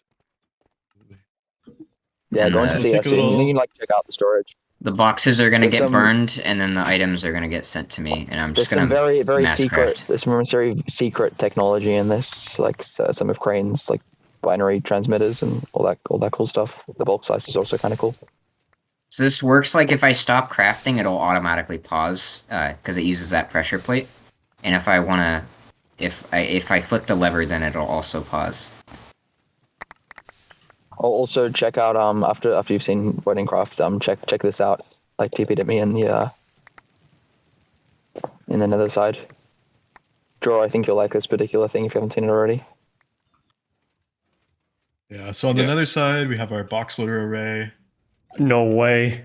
Yeah, And go into CS. You can like check out the storage. The boxes are going to get burned, and then the items are going to get sent to me, and I'm just going to very, very mass secret. craft. There's some very secret technology in this, like some of Crane's like binary transmitters and all that cool stuff. The bulk slice is also kind of cool. So this works like if I stop crafting, it'll automatically pause because it uses that pressure plate. And if I want to, if I flip the lever, then it'll also pause. I'll also check out after you've seen Voiding Craft, check this out. Like TP'd at me in the Nether side. Draw, I think you'll like this particular thing if you haven't seen it already. Yeah, so on the Nether side, we have our box loader array. No way.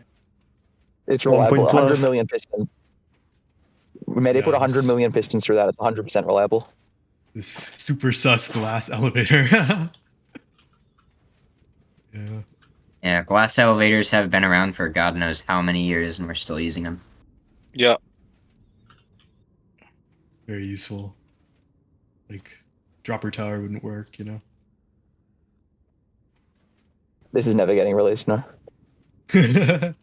It's reliable. 100 million pistons. We made it put 100 million pistons through that. It's 100% reliable. This super sus glass elevator. Yeah, glass elevators have been around for God knows how many years, and we're still using them. Yeah. Very useful. Like, dropper tower wouldn't work, This is never getting released, no. This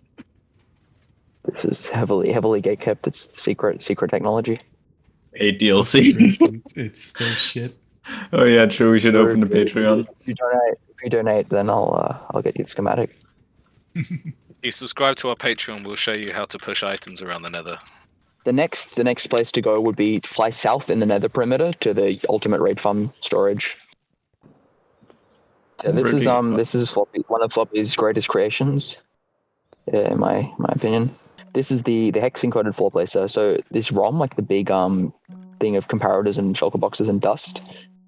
is heavily gate kept. It's secret technology. A DLC. It's so shit. Oh yeah, true. We should open the Patreon. If you donate, then I'll get you the schematic. If you subscribe to our Patreon, we'll show you how to push items around the Nether. The next place to go would be to fly south in the Nether perimeter to the ultimate raid farm storage. Yeah, this is Floppy, one of Floppy's greatest creations, in my opinion. This is the Hex-encoded floor placer. So this ROM, like the big thing of comparators and shulker boxes and dust,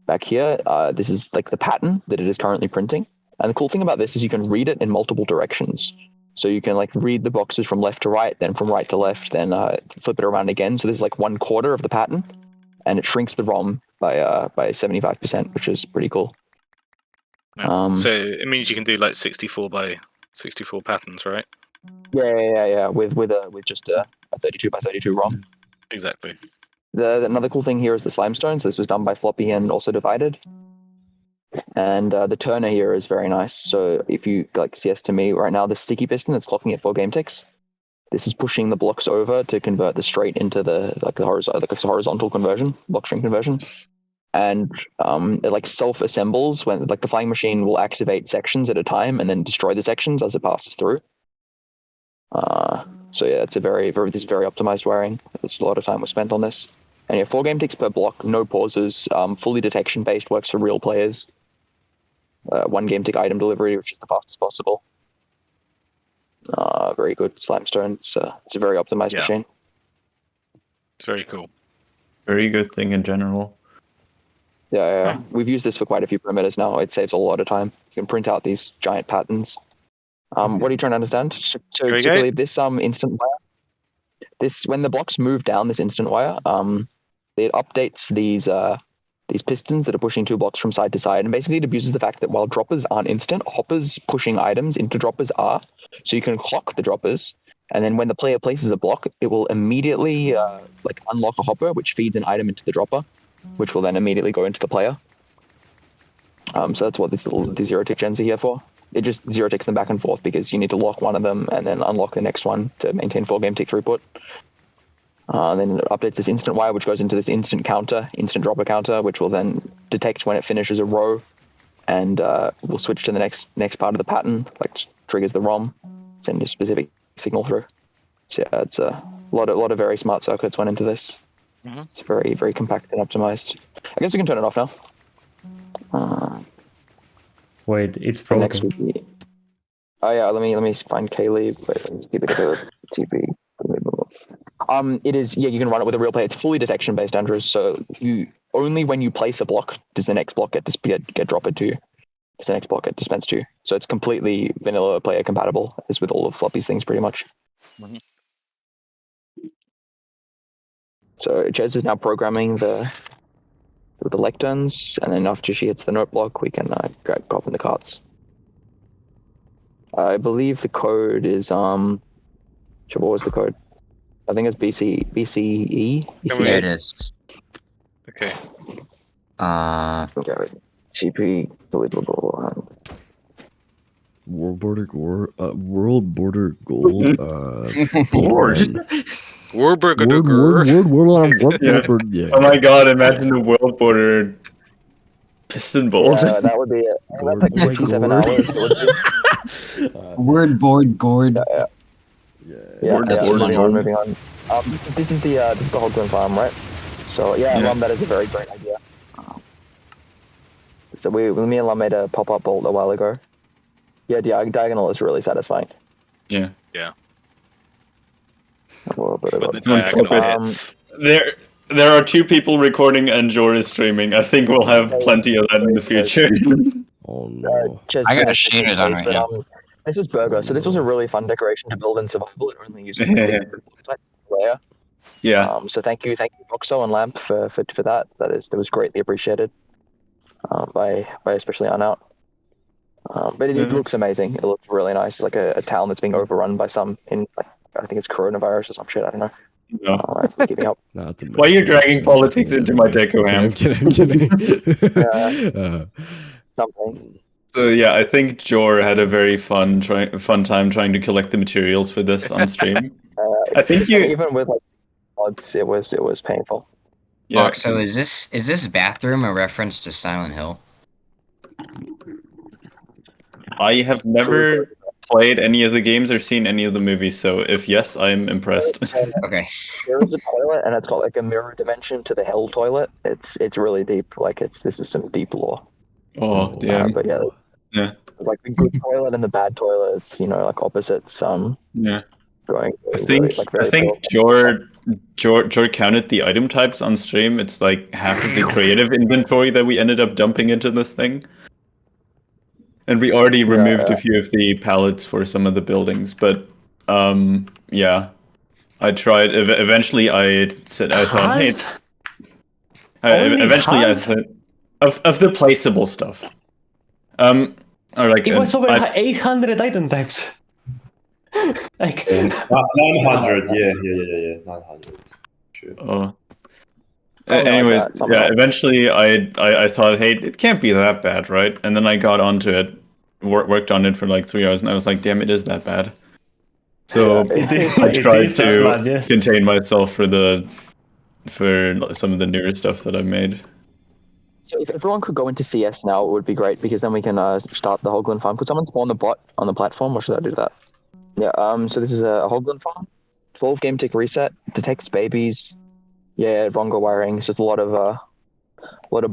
back here, this is like the pattern that it is currently printing. And the cool thing about this is you can read it in multiple directions. So you can like read the boxes from left to right, then from right to left, then flip it around again. So this is like 1/4 of the pattern, and it shrinks the ROM by 75%, which is pretty cool. Yeah. So it means you can do like 64 by 64 patterns, right? Yeah. With just a 32 by 32 ROM. Exactly. Another cool thing here is the slimestone. So this was done by Floppy and also divided. And the turner here is very nice. So if you like CS to me right now, the sticky piston that's clocking at 4 game ticks, this is pushing the blocks over to convert the straight into the horizontal conversion, block string conversion. And it like self-assembles when like the flying machine will activate sections at a time and then destroy the sections as it passes through. So yeah, it's this is very optimized wiring. There's a lot of time was spent on this. And yeah, 4 game ticks per block, no pauses, fully detection based, works for real players. 1 game tick item delivery, which is the fastest possible. Very good slimestone. It's a very optimized machine. It's very cool. Very good thing in general. Yeah. We've used this for quite a few perimeters now. It saves a lot of time. You can print out these giant patterns. What are you trying to understand? So typically this instant wire, when the blocks move down this instant wire, it updates these these pistons that are pushing 2 blocks from side to side, and basically it abuses the fact that while droppers aren't instant, hoppers pushing items into droppers are. So you can clock the droppers, and then when the player places a block, it will immediately unlock a hopper, which feeds an item into the dropper, which will then immediately go into the player. So that's what the 0-tick gens are here for. It just 0-ticks them back and forth because you need to lock one of them and then unlock the next one to maintain 4 game tick throughput. Then it updates this instant wire, which goes into this instant dropper counter, which will then detect when it finishes a row, and will switch to the next part of the pattern, like triggers the ROM, send a specific signal through. So yeah, it's a lot of very smart circuits went into this. Mm-hmm. It's very, very compact and optimized. I guess we can turn it off now. Wait, it's broken. Next would be... Oh yeah, let me find Kaylee. Wait, let me keep it a TP. It is, yeah, you can run it with a real player. It's fully detection based, Andrews. So you only when you place a block does the next block get dropped to you. Does the next block get dispensed to you. So it's completely vanilla player compatible, as with all of Floppy's things pretty much. Mm-hmm. So Ches is now programming the lecterns, and then after she hits the note block, we can drag off in the carts. I believe the code is what was the code? I think it's BCE. There it is. Okay. Okay, CP deliverable. World border gold. Yeah. Oh my god! Imagine the world border piston bolt. Yeah, that would be it. That's like 57 hours. Word board gourd. Yeah, That's moving funny. moving on. This is the Hoglin farm, right? So yeah, Yeah. that is a very great idea. So me and Lum made a pop-up bolt a while ago. Yeah, diagonal is really satisfying. Yeah. Well, but When the diagonal hits. There are 2 people recording and Jor is streaming. I think we'll have plenty of that in the future. Oh no. I got a shader on right now. This is Burger. So this was a really fun decoration to build in survival. It only uses layer. Yeah. So thank you, Voxo and Lamp for that. That was greatly appreciated by especially Unout. But it looks amazing. It looks really nice. It's like a town that's being overrun by some I think it's coronavirus or some shit. I don't know. No. We're giving up. Why are you dragging politics into my deco, Ham? I'm kidding. Something. So yeah, I think Jor had a very fun time trying to collect the materials for this on stream. I think even with like mods, it was painful. Yeah. So is this bathroom a reference to Silent Hill? I have never played any of the games or seen any of the movies, so if yes, I'm impressed. Okay. There is a toilet, and it's got like a mirror dimension to the hell toilet. It's really deep. Like this is some deep lore. Oh damn. But yeah. It's like the good toilet and the bad toilet. It's like opposites. Yeah. Going. I think Jor counted the item types on stream. It's like half of the creative inventory that we ended up dumping into this thing. And we already removed a few of the pallets for some of the buildings, but yeah, I tried. Eventually, I thought, hey. Eventually, I thought of the placeable stuff. Or like it was over 800 item types. Like 900, yeah, 900. Sure. Anyways, eventually I thought, hey, it can't be that bad, right? And then I got onto it, worked on it for like 3 hours, and I was like, damn, it is that bad. So I tried to contain myself for some of the newer stuff that I made. So if everyone could go into CS now, it would be great, because then we can start the Hoglin farm. Could someone spawn the bot on the platform, or should I do that? Yeah, so this is a Hoglin farm. 12 game tick reset, detects babies. Yeah, Rongo wiring. It's just a lot of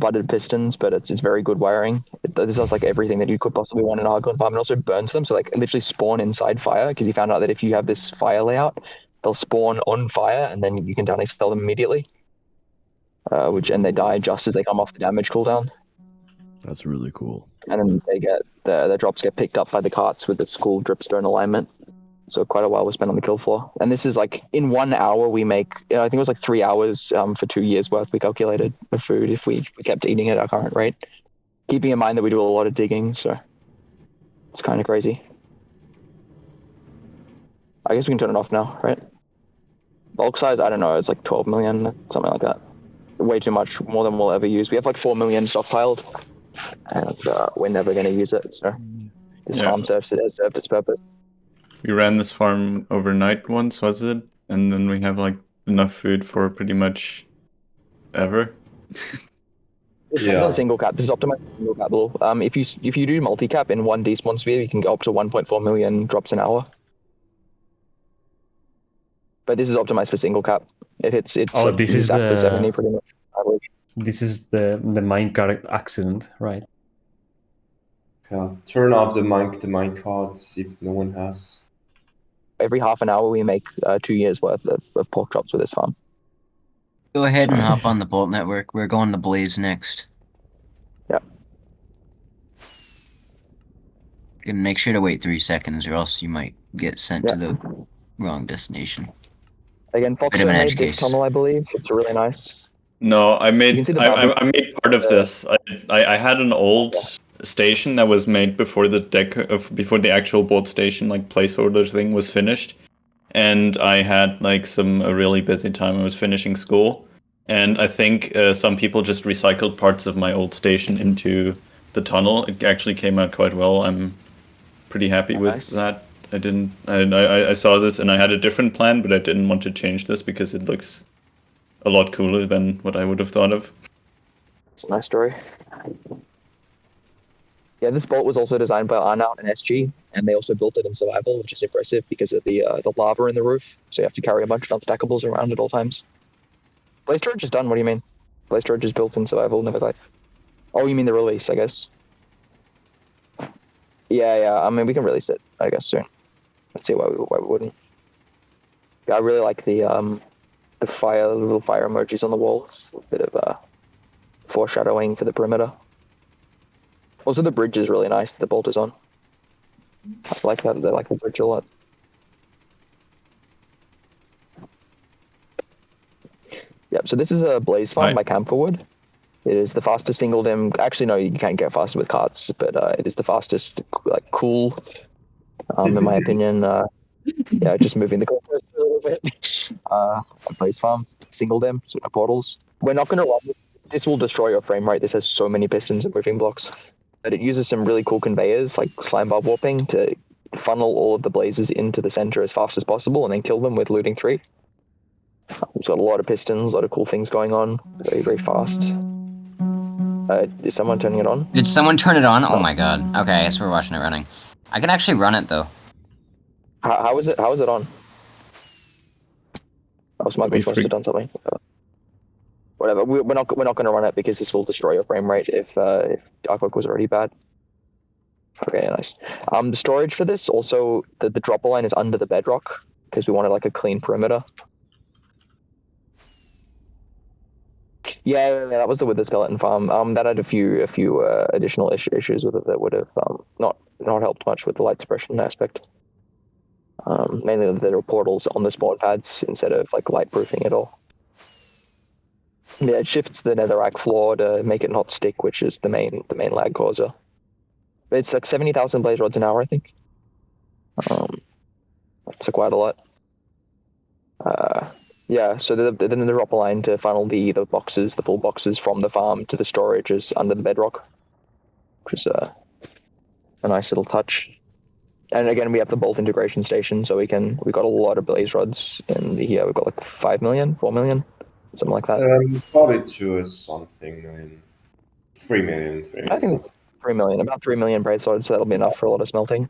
butted pistons, but it's very good wiring. This does like everything that you could possibly want in a Hoglin farm, and also burns them. So like it literally spawn inside fire, because he found out that if you have this fire layout, they'll spawn on fire, and then you can down expel them immediately. And they die just as they come off the damage cooldown. That's really cool. And then they get the drops get picked up by the carts with the school dripstone alignment. So quite a while was spent on the kill floor. And this is like in 1 hour we make, I think it was like 3 hours for 2 years worth we calculated of food if we kept eating at our current rate. Keeping in mind that we do a lot of digging, so it's kind of crazy. I guess we can turn it off now, right? Bulk size, I don't know, it's like 12 million, something like that. Way too much, more than we'll ever use. We have like 4 million stockpiled, and we're never going to use it, so this farm has served its purpose. We ran this farm overnight once, was it? And then we have like enough food for pretty much ever. It's not a single cap. This is optimized for single capital. If you do multi-cap in one despawn sphere, you can go up to 1.4 million drops an hour. But this is optimized for single cap. It's like this is exactly the 70 pretty much average. This is the minecart accident, right? Okay. Turn off the minecarts if no one has. Every half an hour we make 2 years worth of pork chops with this farm. Go ahead and hop on the Bolt network. We're going to Blaze next. Yeah. Gonna make sure to wait 3 seconds, or else you might get sent to the wrong destination. Again, Foxer made this tunnel, I believe. It's really nice. No, I made part of this. I had an old station that was made before before the actual boat station like placeholder thing was finished, and I had like a really busy time. I was finishing school, and I think some people just recycled parts of my old station into the tunnel. It actually came out quite well. I'm pretty happy with that. I saw this and I had a different plan, but I didn't want to change this because it looks a lot cooler than what I would have thought of. It's a nice story. Yeah, this bolt was also designed by Arnout and SG, and they also built it in survival, which is impressive because of the lava in the roof. So you have to carry a bunch of unstackables around at all times. Blaze storage is done. What do you mean? Blaze storage is built in survival, never life. Oh, you mean the release, I guess. Yeah. I mean, we can release it, I guess, soon. Let's see why we wouldn't. Yeah, I really like the little fire emojis on the walls. A bit of foreshadowing for the perimeter. Also, the bridge is really nice that the bolt is on. I like that. They like the bridge a lot. Yep, so this is a blaze farm by Camphorwood. It is the fastest single dim. Actually, no, you can't get faster with carts, but it is the fastest, like, cool, in my opinion. Yeah, just moving the goalposts a little bit. A blaze farm, single dim, so no portals. We're not going to run this. This will destroy your frame rate. This has so many pistons and moving blocks. But it uses some really cool conveyors, like slime bar warping, to funnel all of the blazes into the center as fast as possible and then kill them with looting 3. It's got a lot of pistons, a lot of cool things going on. Very, very fast. Is someone turning it on? Did someone turn it on? Oh my god. Okay, I guess we're watching it running. I can actually run it though. How is it on? Oh, Smugglers must have done something. Whatever. We're not going to run it because this will destroy your frame rate if Dark Oak was already bad. Okay, nice. The storage for this also the dropper line is under the bedrock because we wanted like a clean perimeter. Yeah, that was the Wither Skeleton farm. That had a few additional issues with it that would have not helped much with the light suppression aspect. Mainly that there are portals on the spawn pads instead of like light proofing at all. Yeah, it shifts the netherrack floor to make it not stick, which is the main lag causer. It's like 70,000 blaze rods an hour, I think. That's quite a lot. Yeah, so then the dropper line to funnel the boxes, the full boxes from the farm to the storage is under the bedrock, which is a nice little touch. And again, we have the bolt integration station, so we got a lot of blaze rods in here. We've got like 5 million, 4 million, something like that. Probably 2 or something. I mean, 3 million. I think it's 3 million, about 3 million blaze rods, so that'll be enough for a lot of smelting.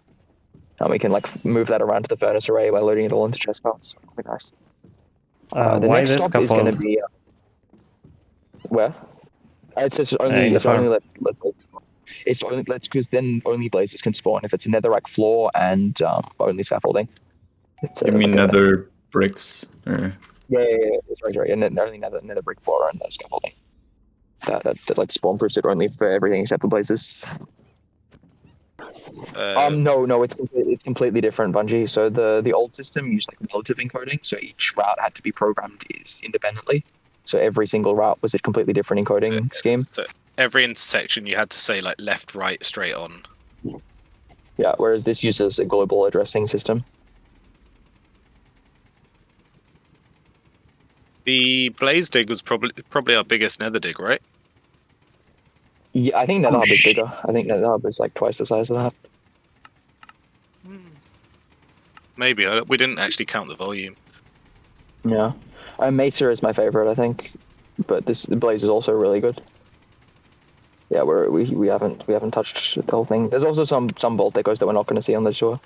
And we can like move that around to the furnace array by loading it all into chest carts. It'll be nice. The next stop is going to be where? It's just only because then only blazes can spawn if it's a netherrack floor and only scaffolding. You mean nether bricks? Or... Yeah, sorry, and only nether brick floor and scaffolding. That like spawn proofs it only for everything except for blazes. No, it's completely different, Bungie. So the old system used like relative encoding, so each route had to be programmed independently. So every single route was a completely different encoding scheme. So every intersection you had to say like left, right, straight on. Yeah, whereas this uses a global addressing system. The Blaze Dig was probably our biggest Nether dig, right? Yeah, I think Nether Hub is bigger. I think Nether Hub is like twice the size of that. Maybe we didn't actually count the volume. Yeah, Mesa is my favorite, I think, but the Blaze is also really good. Yeah, we haven't touched the whole thing. There's also some bolt echoes that we're not going to see on the shore.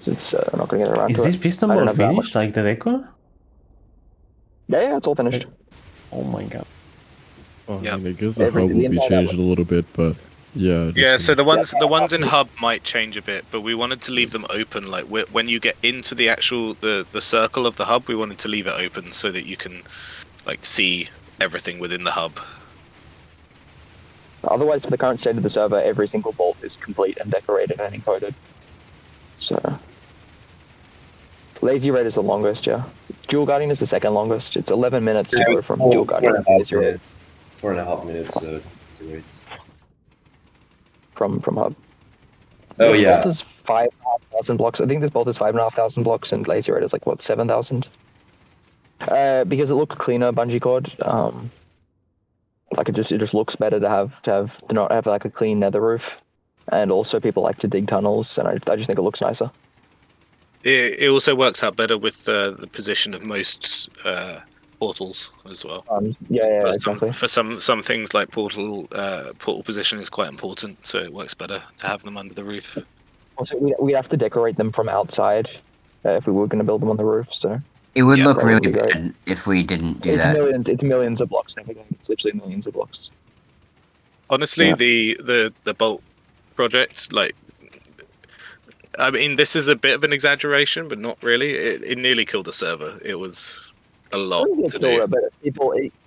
It's not going to get around Is to this it. piston I don't ball have that finished, like the deco? Yeah, it's all finished. Oh my god. Oh, Yeah. I mean, I guess the hub will be changed a little bit, but yeah. Yeah, so the ones in hub might change a bit, but we wanted to leave them open. Like when you get into the actual the circle of the hub, we wanted to leave it open so that you can like see everything within the hub. Otherwise, for the current state of the server, every single bolt is complete and decorated and encoded. So, Lazy Raid is the longest, yeah. Dual Guardian is the second longest. It's 11 minutes to go from Dual Guardian to Lazy Raid. 4.5 minutes. From hub. Oh this yeah. Bolt is 5,500 blocks. I think this bolt is 5,500 blocks, and Lazy Raid is like what 7,000. Because it looks cleaner, bungee cord. Like it just looks better to not have like a clean nether roof, and also people like to dig tunnels, and I just think it looks nicer. It also works out better with the position of most portals as well. Yeah, exactly. For some things like portal position is quite important, so it works better to have them under the roof. Also, we'd have to decorate them from outside if we were going to build them on the roof. So it would look really bad if we didn't do that. It's millions of blocks. It's literally millions of blocks. Honestly, the bolt project, like, I mean, this is a bit of an exaggeration, but not really. It nearly killed the server. It was a lot to do.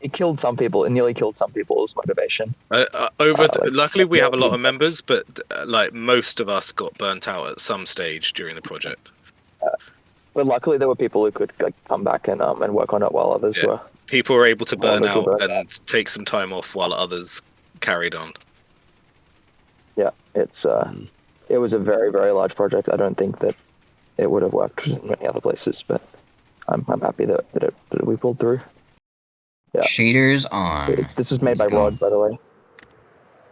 It killed some people. It nearly killed some people's motivation. Luckily, we have a lot of members, but like most of us got burnt out at some stage during the project. But luckily, there were people who could like, come back and work on it while others were. People were able to burn out and take some time off while others carried on. Yeah, it was a very, very large project. I don't think that it would have worked in many other places, but I'm happy that we pulled through. Yeah. Shaders on. This was made by Rod, by the way.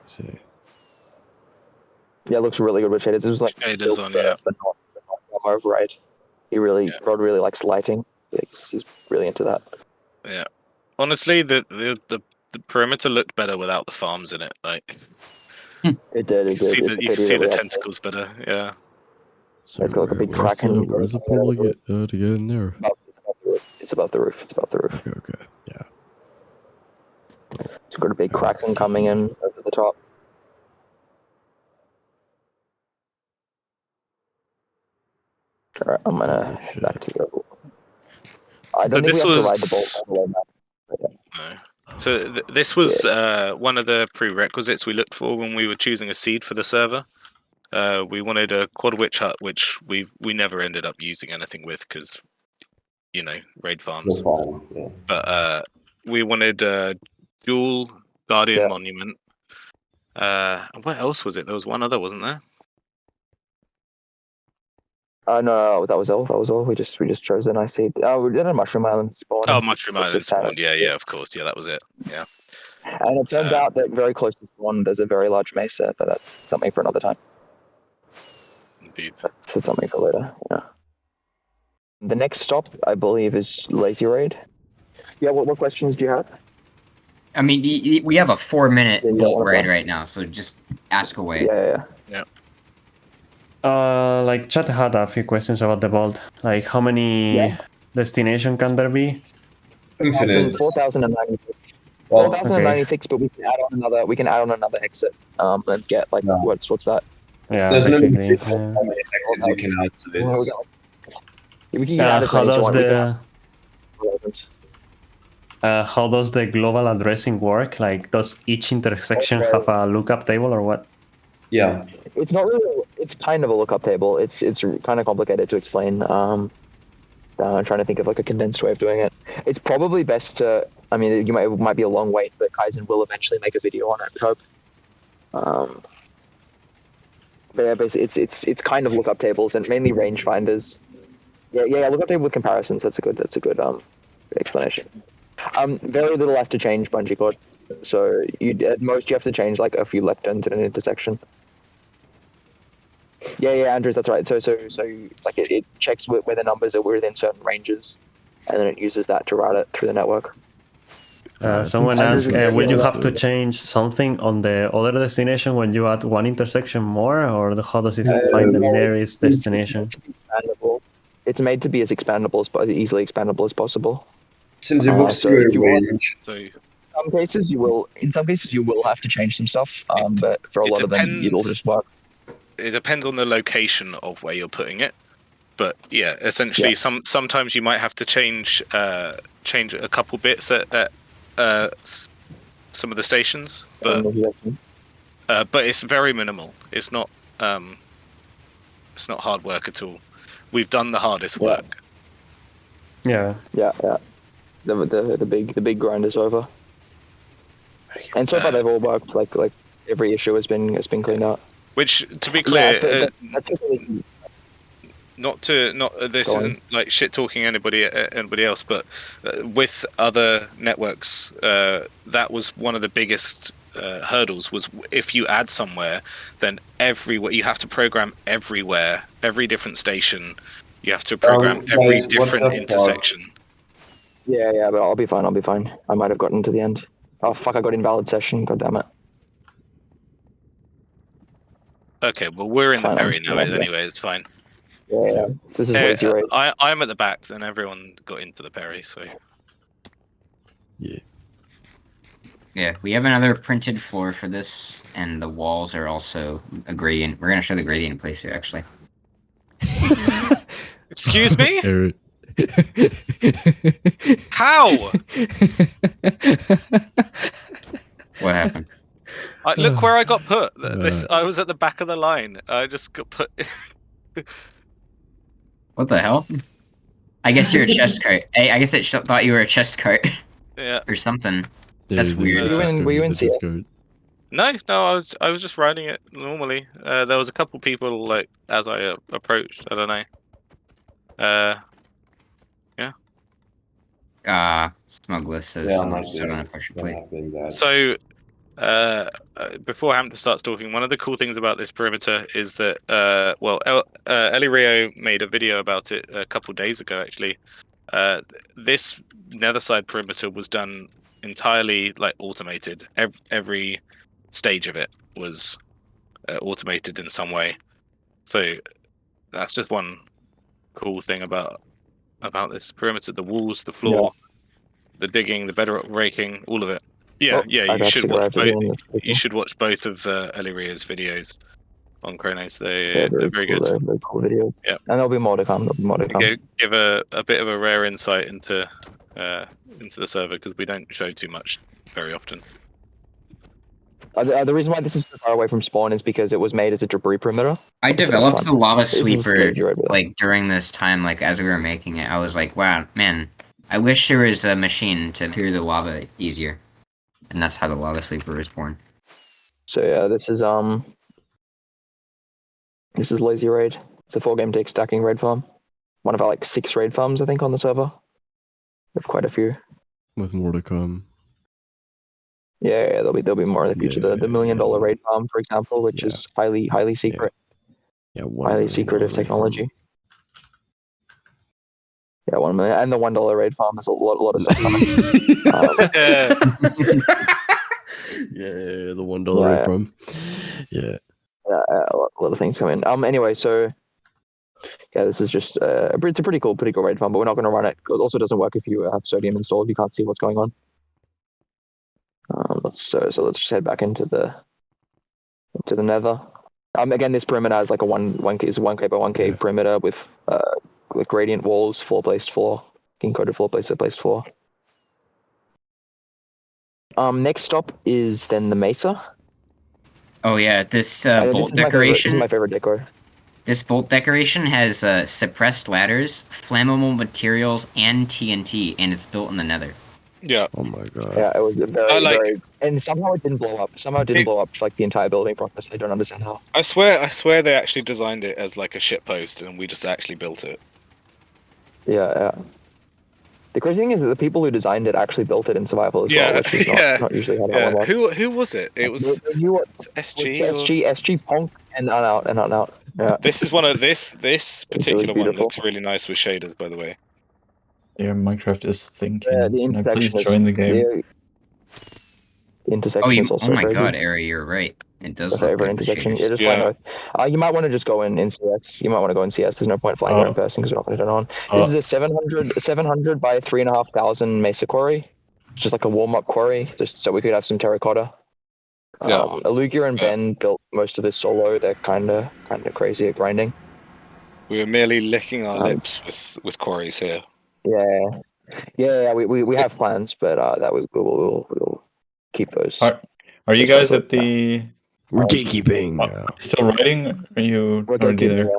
See. Yeah, it looks really good with shaders. This was like shaders on, yeah. Override. Rod really likes lighting. He's really into that. Yeah, honestly, the perimeter looked better without the farms in it. Like it did. You can see the tentacles better. Yeah. So it's got like a big crack in. Where's the portal to get in there? It's above the roof. Okay. Yeah. It's got a big kraken coming in over the top. Alright, I'm gonna back to you. I don't think we have to ride the bolt all the way back. No. So this was one of the prerequisites we looked for when we were choosing a seed for the server. We wanted a quad witch hut, which we never ended up using anything with because, raid farms. Yeah. But we wanted a dual guardian monument. What else was it? There was one other, wasn't there? No, that was all. We just chose a nice seed. Oh, we did a mushroom island spawn. Oh, mushroom island spawn. Yeah, of course. Yeah, that was it. Yeah. And it turns out that very close to spawn, there's a very large mesa, but that's something for another time. Indeed. That's something for later. Yeah. The next stop, I believe, is Lazy Raid. Yeah. What questions do you have? I mean, we have a 4-minute bolt raid right now, so just ask away. Yeah. Like chat had a few questions about the vault. Like how many destination can there be? Infinite. 4,096. 4,096, but we can add on another exit. And get like what's that? Yeah, there's basically. How many exits you can add to this? We can add as how many as you does want. how does the global addressing work? Like, does each intersection have a lookup table or what? Yeah. It's not really. It's kind of a lookup table. It's kind of complicated to explain. I'm trying to think of like a condensed way of doing it. It's probably best to. I mean, it might be a long wait, but Kaizen will eventually make a video on it. I hope. But yeah, basically, it's kind of lookup tables and mainly rangefinders. Yeah. Lookup table with comparisons. That's a good explanation. Very little has to change bungee cord. So at most you have to change like a few left turns in an intersection. Yeah, Andrews, that's right. So like it checks where the numbers are within certain ranges, and then it uses that to route it through the network. Someone asked, will you have to change something on the other destination when you add one intersection more, or how does it find the nearest destination? It's made to be as expandable as easily expandable as possible. Since it works through a range. In some cases you will have to change some stuff, but for a lot of them it'll just work. It depends on the location of where you're putting it, but yeah, essentially sometimes you might have to change a couple bits at some of the stations, but it's very minimal. It's not hard work at all. We've done the hardest work. Yeah. The big grind is over, and so far they've all worked. Like every issue has been cleaned out. Which, to be clear, this isn't like shit talking anybody else, but with other networks, that was one of the biggest hurdles. Was if you add somewhere, then you have to program everywhere, every different station. You have to program every different intersection. Yeah, but I'll be fine. I might have gotten to the end. Oh fuck! I got invalid session. God damn it. Okay, well we're in the Perry now anyway. It's fine. Yeah. This is lazy raid. I'm at the back, and everyone got into the Perry. So. Yeah. Yeah, we have another printed floor for this, and the walls are also a gradient. We're gonna show the gradient place here, actually. Excuse me? How? What happened? Look where I got put. I was at the back of the line. I just got put. What the hell? I guess you're a chest cart. I guess it thought you were a chest cart. Yeah. Or something. That's weird. Were you in CS? No, I was just riding it normally. There was a couple people like as I approached. I don't know. Yeah. Smugless says someone stood on a pressure plate. So, before Hampter starts talking, one of the cool things about this perimeter is that, Eli Rio made a video about it a couple days ago, actually. This nether side perimeter was done entirely like automated. Every stage of it was automated in some way. So that's just one cool thing about this perimeter: the walls, the floor, the digging, the bedrock raking, all of it. Yeah, you should watch both. You should watch both of Eli Rio's videos on Chronos. They're very good. They're very cool videos. Yeah, and there'll be more to come. Give a bit of a rare insight into the server because we don't show too much very often. The reason why this is so far away from spawn is because it was made as a debris perimeter. I developed the lava sweeper like during this time, like as we were making it. I was like, wow, man, I wish there was a machine to clear the lava easier. And that's how the lava sweeper was born. So yeah, this is lazy raid. It's a 4-game tick stacking raid farm. One of our like 6 raid farms, I think, on the server. We have quite a few. With more to come. Yeah, there'll be more in the future. The $1 million raid farm, for example, which is highly secret. Yeah, highly secretive technology. Yeah, 1 million, and the $1 raid farm is a lot of stuff coming. The $1 raid farm. Yeah. A lot of things coming. Anyway, so yeah, this is just it's a pretty cool raid farm, but we're not going to run it. It also doesn't work if you have sodium installed. You can't see what's going on. Let's just head back into the Nether. Again, this perimeter has like a 1K by 1K perimeter with gradient walls, floor-placed floor, encoded floor-placed floor. Next stop is then the mesa. Oh yeah, this This bolt is my favorite. This is decoration. my favorite decor. This bolt decoration has suppressed ladders, flammable materials, and TNT, and it's built in the Nether. Yeah. Oh my god. Yeah, it was very, and somehow it didn't blow up. Somehow it didn't blow up for like the entire building process. I don't understand how. I swear they actually designed it as like a shitpost, and we just actually built it. Yeah. The crazy thing is that the people who designed it actually built it in survival as well, which is not usually how that one works. Who was it? It was SG. SG, Ponk, and Out. Yeah. This is one of this particular really one looks really nice with shaders, by the way. Yeah, Minecraft is thinking. The Can I please intersection join the game? The intersection is also oh my crazy. god, Ari, you're right. It does That's look every good intersection. with Yeah, shaders. just fly north. You might want to just go in CS. You might want to go in CS. There's no point flying there in person because we're not going to turn on. This is a 700 by 3,500 mesa quarry. It's just like a warm-up quarry, just so we could have some terracotta. Alugia and Ben built most of this solo. They're kind of crazy at grinding. We were merely licking our lips with quarries here. Yeah. We have plans, but that we'll keep those. Are you guys at the? We're gatekeeping. Still writing? Are you already there?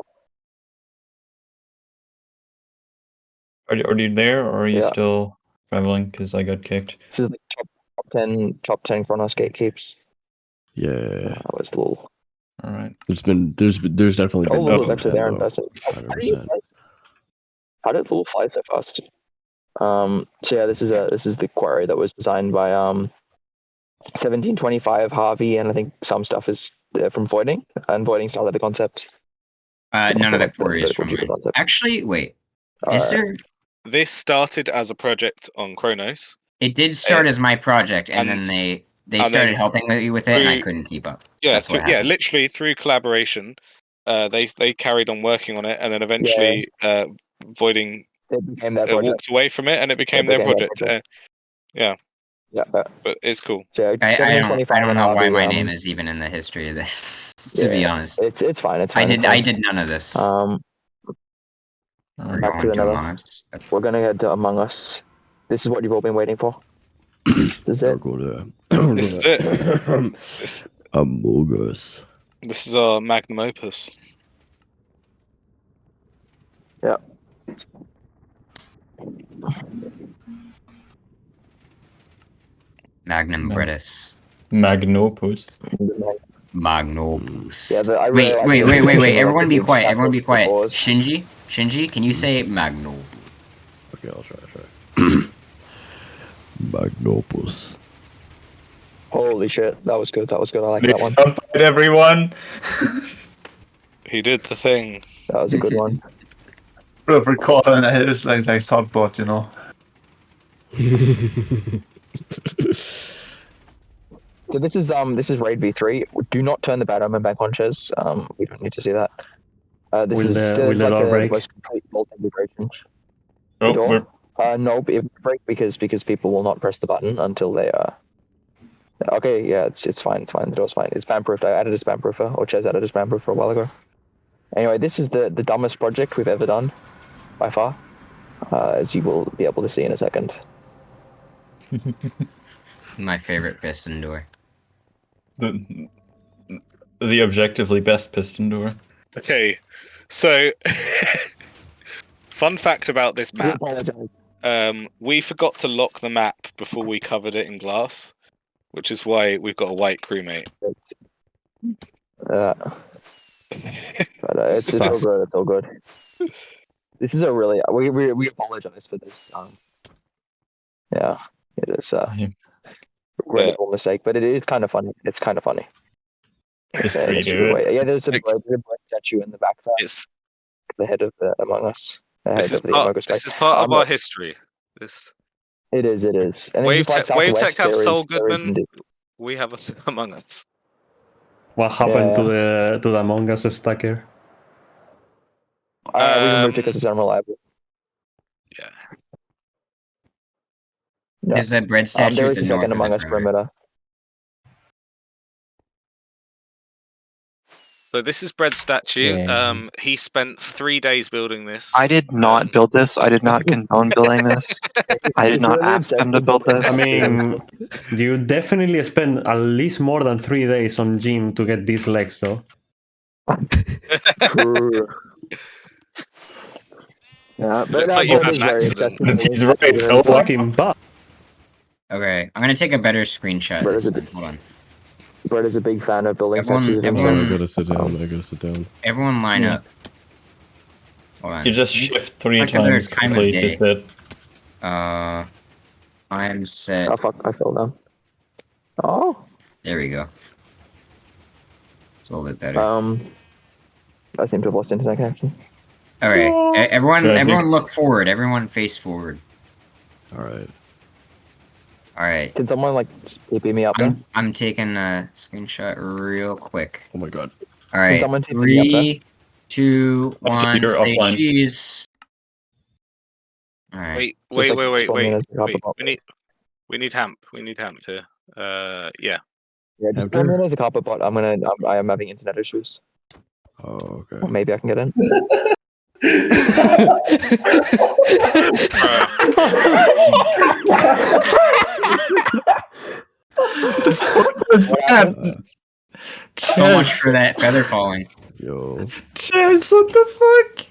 Are you there, or are you still traveling? Because I got kicked. This is like top 10 Chronos gatekeeps. Yeah. That was a little. All right. There's definitely been. Lul was actually there in person. 100%. How did Lul fly so fast? So yeah, this is the quarry that was designed by 1725 Harvey, and I think some stuff is from Voiding, and Voiding started the concept. None of the quarry is from mine. Actually, wait. Is there? This started as a project on Chronos. It did start as my project, and then they started helping me with it, and I couldn't keep up. Yeah, literally through collaboration, they carried on working on it, and then eventually Voiding walked away from it, and it became their project. Yeah, but it's cool. I don't know why my name is even in the history of this. To be honest, it's fine. It's fine. I did none of this. Back to the Nether. We're gonna get to Among Us. This is what you've all been waiting for. This is it. This is it. Among Us. This is our magnum opus. Yeah. Magnum Britus. Magnopus. Magnopus. Yeah, wait. Everyone be quiet. Shinji, can you say Magno? Okay, I'll try. Magnopus. Holy shit, that was good. I like that one. Up, everyone. He did the thing. That was a good one. Bro, for calling it is like Sogbot, you know. So this is Raid V3. Do not turn the bad omen back on, Ches. We don't need to see that. This is the most complete vault integration. No, it break because people will not press the button until they Okay, yeah, it's fine. The door's fine. It's spam proofed. I added a spam proofer, or Ches added a spam proofer a while ago. Anyway, this is the dumbest project we've ever done, by far, as you will be able to see in a second. My favorite piston door. The objectively best piston door. Okay, so fun fact about this map. We forgot to lock the map before we covered it in glass, which is why we've got a white crewmate. But it's all good. It's all good. This is a really we apologize for this. Yeah, it is a regrettable mistake, but it is kind of funny. It's kind of funny. It's yeah, there's a blood statue in the background. It's the head of the Among Us. This is part of our history. It is. And Wave Tech have Sol Goodman. We have Among Us. What happened to the Among Us stacker? We removed it because it's unreliable. Yeah. There's a bread statue. There is a second Among Us perimeter. So this is Bread's statue. Yeah. He spent 3 days building this. I did not build this. I did not condone building this. I did not ask him to build this. I mean, you definitely spent at least more than 3 days on gym to get these legs, though. Yeah, but Looks like you've had an accident. He's right. Oh, fucking butt. Okay, I'm gonna take a better screenshot. Hold on. Brett is a big fan of building statues. I gotta sit down. Everyone line up. Hold on. You just shift 3 Look at their times to time of complete day. this bit. I'm set. Oh fuck! I fell down. Oh. There we go. It's a little bit better. I seem to have lost internet connection. All right, everyone, Good, I think- everyone, look forward. Everyone, face forward. All right. All right. Can someone like TP me up there? I'm taking a screenshot real quick. Oh my god. All right. someone take me up there? 3, 2, 1. You're Say offline. cheese. All right. Wait. Spawning as a copper bot. We need Hamp. We need Hamp here. Yeah. Yeah, just Hampter? spawn in as a copper bot. I am having internet issues. Oh, okay. Or maybe I can get in. What's that? So much for that feather falling. Yo. Chess, what the fuck?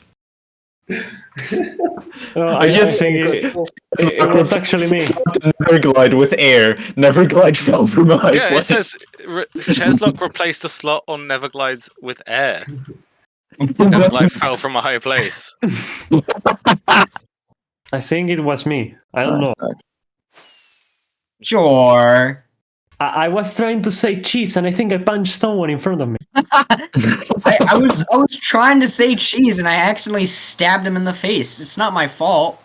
I just think it was actually me. Never glide with air. Never glide fell from a high Yeah, it place. says Cheslock replaced the slot on Neverglides with air. Neverglide fell from a high place. I think it was me. I don't know. Sure. I was trying to say cheese, and I think I punched someone in front of me. I was trying to say cheese, and I accidentally stabbed him in the face. It's not my fault.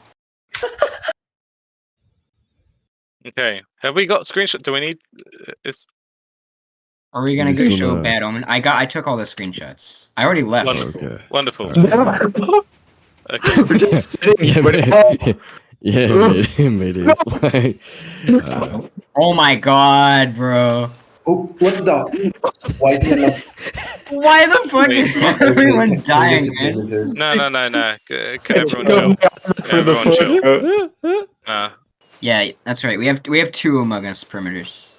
Okay. Have we got screenshot? Do we need? Are we gonna I'm go just show gonna- Bad Omen? I took all the screenshots. I already left. Wonderful. Okay. Wonderful. Okay. We're just sitting Yeah, here. maybe it's fine. Oh my god, bro. Oh, what the? Why did I not? Why the fuck is everyone dying, man? No. Can everyone chill? Everyone chill. Yeah, that's right. We have 2 Among Us perimeters.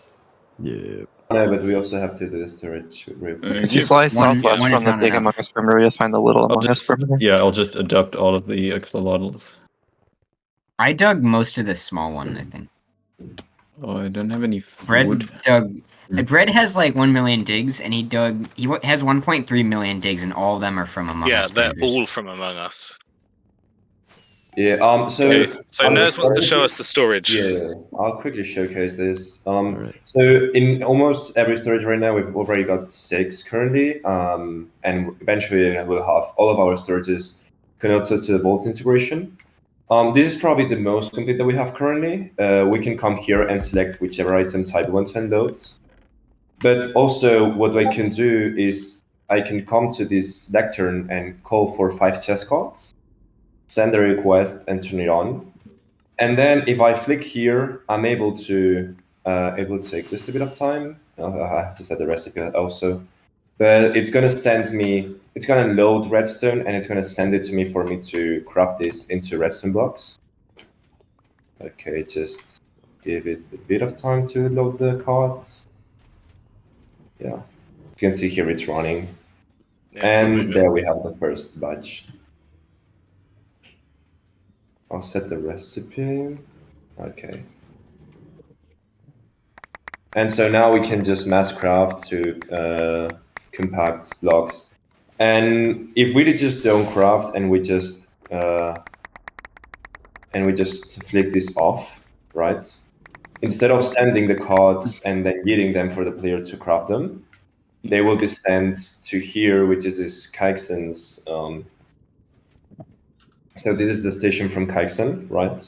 Yeah. No, but we also have to do the storage. If you fly southwest one is from the not big enough. Among Us perimeter, you'll find the little Among Us just- perimeter. Yeah, I'll just adopt all of the axolotls. I dug most of this small one, I think. Oh, I don't have any Bread food. dug. Bread has like 1 million digs, and he has 1.3 million digs, and all of them are from Among Yeah, Us. they're perimeters. all from Among Us. Yeah. So Ners wants to show us the storage. Yeah, I'll quickly showcase this. Alright. So in almost every storage right now, we've already got 6 currently, and eventually we'll have all of our storages connected to the Vault integration. This is probably the most complete that we have currently. We can come here and select whichever item type we want to unload. But also, what I can do is I can come to this lectern and call for 5 chest cards, send a request, and turn it on. And then if I flick here, I'm able to. It will take just a bit of time. I have to set the recipe also. But it's gonna send me. It's gonna load redstone, and it's gonna send it to me for me to craft this into redstone blocks. Okay, just give it a bit of time to load the cards. Yeah, you can see here it's running. Yeah, And there we have the first batch. I'll set the recipe. Okay. And so now we can just mass craft to compact blocks. And if we just don't craft and we just flick this off, right? Instead of sending the cards and then getting them for the player to craft them, they will be sent to here, which is this Kaiksen's. So this is the station from Kaiksen, right?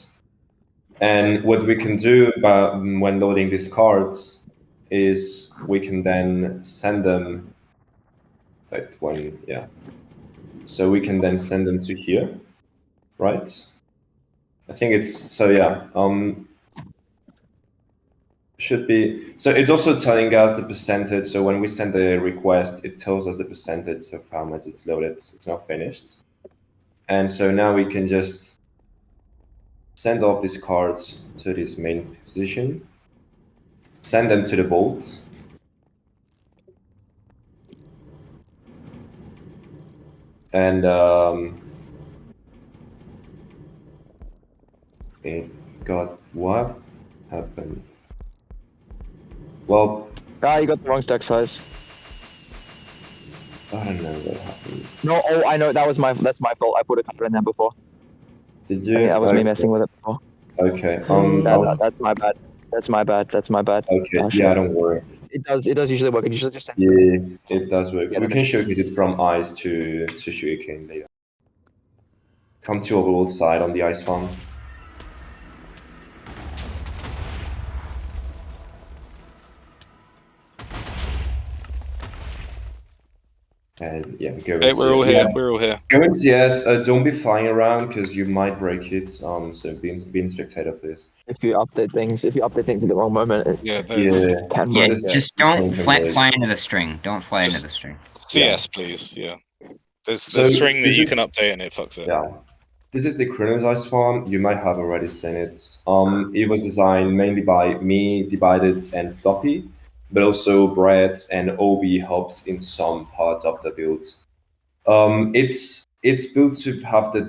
And what we can do when loading these cards is we can then send them, So we can then send them to here, right? I think it's, so yeah. Should be. So it's also telling us the percentage. So when we send the request, it tells us the percentage of how much it's loaded. It's now finished. And so now we can just send off these cards to this main position, send them to the bolt. And God, what happened? Well, you got the wrong stack size. I don't know what happened. No, I know that's my fault. I put a cover in there before. Did you? Yeah, that was me messing with it before. Okay. That's my bad. That's my bad. Okay. Yeah, don't worry. It does usually work. It usually just sends it does work. We can showcase it from ice to sugarcane later. Come to overworld side on the ice farm. And yeah, go. Hey, we're all here. Yeah. We're all here. Go in CS. Don't be flying around because you might break it. So be in spectator, please. If you update things at the wrong moment, just don't fly into the string. Don't fly into the string. CS, please. Yeah. There's the string that you can update and it fucks it. Yeah. This is the Chronos ice farm. You might have already seen it. It was designed mainly by me, Divided, and Floppy, but also Brett and Obi helped in some parts of the build. It's built to have the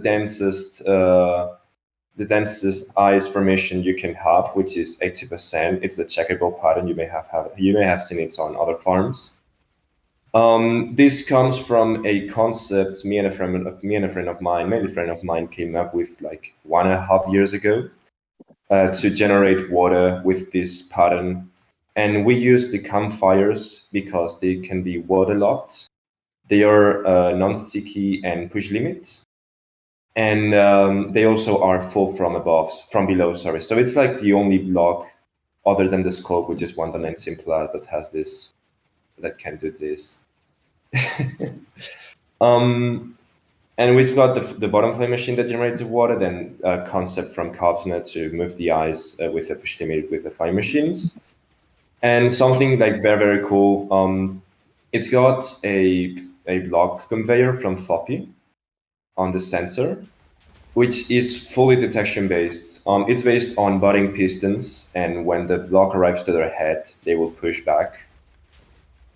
densest ice formation you can have, which is 80%. It's the checkable pattern. You may have seen it on other farms. This comes from a concept me and a friend of mine came up with like 1.5 years ago to generate water with this pattern. And we use the campfires because they can be waterlocked. They are non-sticky and push limits. And they also are full from below. Sorry. So it's like the only block other than the scope, which is 1.19 plus that can do this. And we've got the bottom flame machine that generates the water, then a concept from Carpsnet to move the ice with a push limit with the fire machines. And something like very, very cool. It's got a block conveyor from Floppy on the sensor, which is fully detection based. It's based on budding pistons, and when the block arrives to their head, they will push back.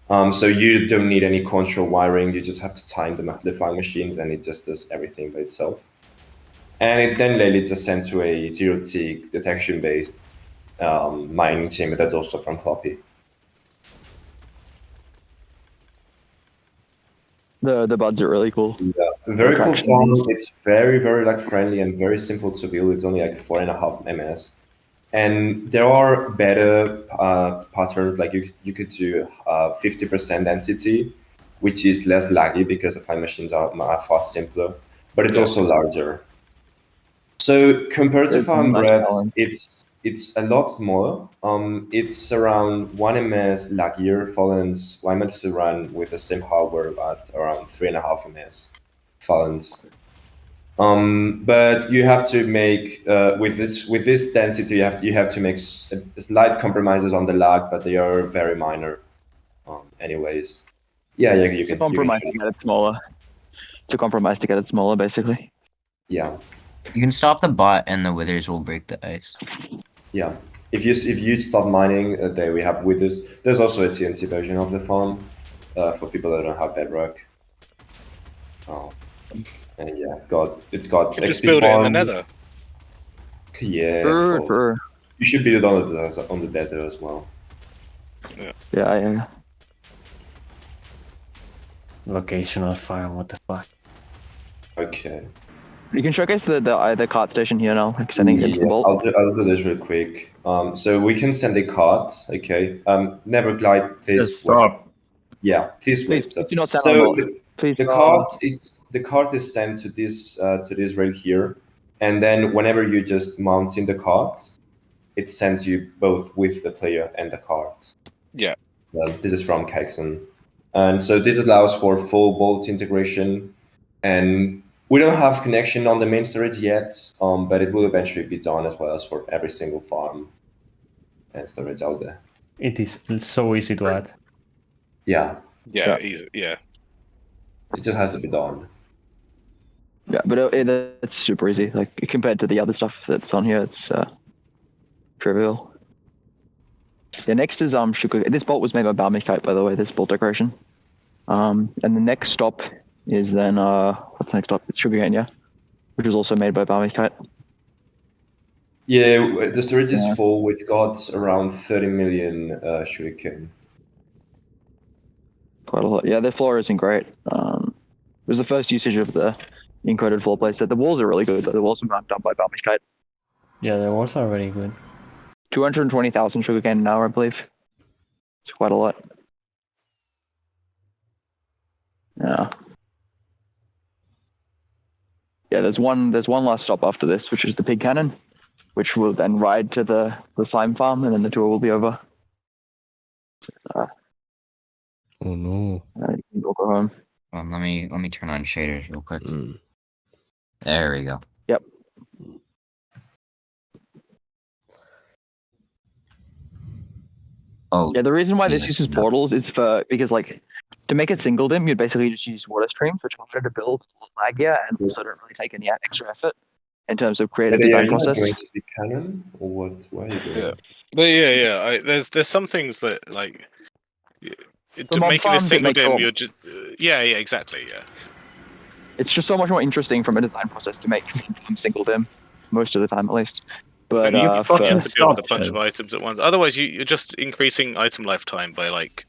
So you don't need any control wiring. You just have to time the flying machines, and it just does everything by itself. And it then later just sent to a zero-tick detection-based mining chamber that's also from Floppy. The buds are really cool. Yeah, very cool farm. It's very, very like friendly and very simple to build. It's only like 4.5 ms. And there are better patterns, like you could do 50% density, which is less laggy because the fire machines are far simpler, but it's also larger. So compared to Farm Bread, it's a lot smaller. It's around 1 ms laggier. Fallens, I meant to run with the same hardware at around 3.5 ms Fallens. But you have to make with this density, you have to make slight compromises on the lag, but they are very minor. Anyways, you can compromise to get it smaller. To compromise to get it smaller, basically. Yeah. You can stop the bot, and the withers will break the ice. Yeah. If you stop mining, there we have withers. There's also a TNC version of the farm for people that don't have bedrock. And yeah, it's got you just build it in the Nether. Yeah, you should build it on the desert as well. Yeah. Locational farm. What the fuck? Okay. You can showcase the cart station here now, like sending it into the vault. I'll do this real quick. So we can send a cart. Okay. Never glide. Please stop. Yeah. Please wait. Please do not send so the cart is sent to this rail here, and then whenever you just mount in the cart, it sends you both with the player and the cart. Yeah. This is from Kexon, and so this allows for full bolt integration, and we don't have connection on the main storage yet, but it will eventually be done as well as for every single farm. storage out there. It is so easy to add. Yeah. Yeah. It just has to be done. Yeah, but it's super easy. Like compared to the other stuff that's on here, it's trivial. Yeah, next is sugar. This bolt was made by Balmikite, by the way. This bolt decoration. And the next stop is then what's the next stop? It's sugarcane, yeah, which was also made by Balmikite. Yeah, the storage is full. We've got around 30 million sugarcane. Quite a lot. Yeah, their floor isn't great. It was the first usage of the encoded floor plate set. The walls are really good, but the walls are done by Balmikite. Yeah, the walls are very good. 220,000 sugarcane an hour, I believe. It's quite a lot. Yeah. Yeah, there's one last stop after this, which is the pig cannon, which will then ride to the slime farm, and then the tour will be over. Oh no. We'll go home. Let me turn on shaders real quick. There we go. Yep. Oh. Yeah, the reason why this uses portals is because like to make it single dim, you'd basically just use water streams, which are harder to build, laggier, and also don't really take any extra effort in terms of creative design process. Going to the cannon, or what? Where are you going? Yeah. There's some things that like to make it a single dim, you're just yeah, exactly, yeah. It's just so much more interesting from a design process to make single dim, most of the time at least. But you fucking have to build a bunch of items at once. Otherwise, you're just increasing item lifetime by like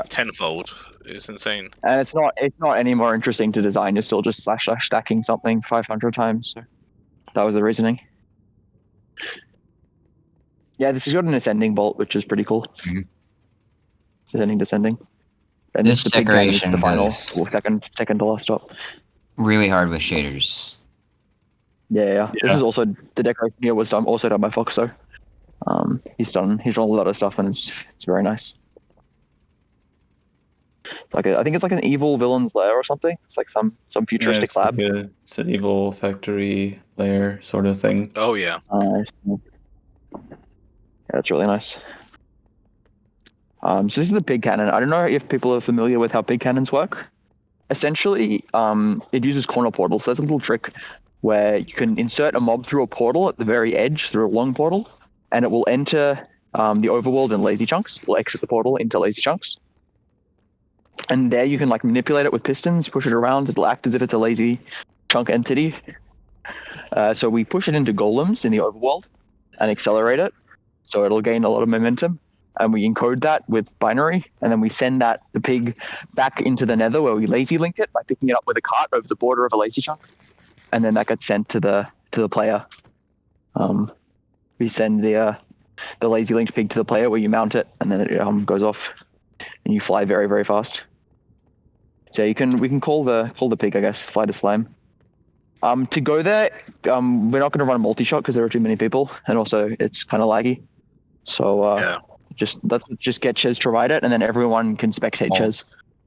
tenfold. It's insane. And it's not any more interesting to design. You're still just slash stacking something 500 times. So that was the reasoning. Yeah, this has got an ascending bolt, which is pretty cool. Mm-hmm. Ascending, descending. And this the decoration the final, was second to last stop. Really hard with shaders. Yeah. This is also the decoration here was also done by Foxo. He's done a lot of stuff, and it's very nice. Like I think it's like an evil villain's lair or something. It's like some futuristic lab. Like it's an evil factory lair sort of thing. Oh yeah. Yeah, that's really nice. So this is the pig cannon. I don't know if people are familiar with how pig cannons work. Essentially, it uses corner portals. So there's a little trick where you can insert a mob through a portal at the very edge, through a long portal, and it will enter the overworld in lazy chunks. It will exit the portal into lazy chunks. And there you can like manipulate it with pistons, push it around. It'll act as if it's a lazy chunk entity. So we push it into golems in the overworld and accelerate it. So it'll gain a lot of momentum. And we encode that with binary, and then we send the pig back into the Nether, where we lazy link it by picking it up with a cart over the border of a lazy chunk, and then that gets sent to the player. We send the lazy linked pig to the player, where you mount it, and then it goes off, and you fly very, very fast. So we can call the pig, I guess, fly to slime. To go there, we're not going to run a multi-shot because there are too many people, and also it's kind of laggy. So let's just get Ches to ride it, and then everyone can spectate Ches.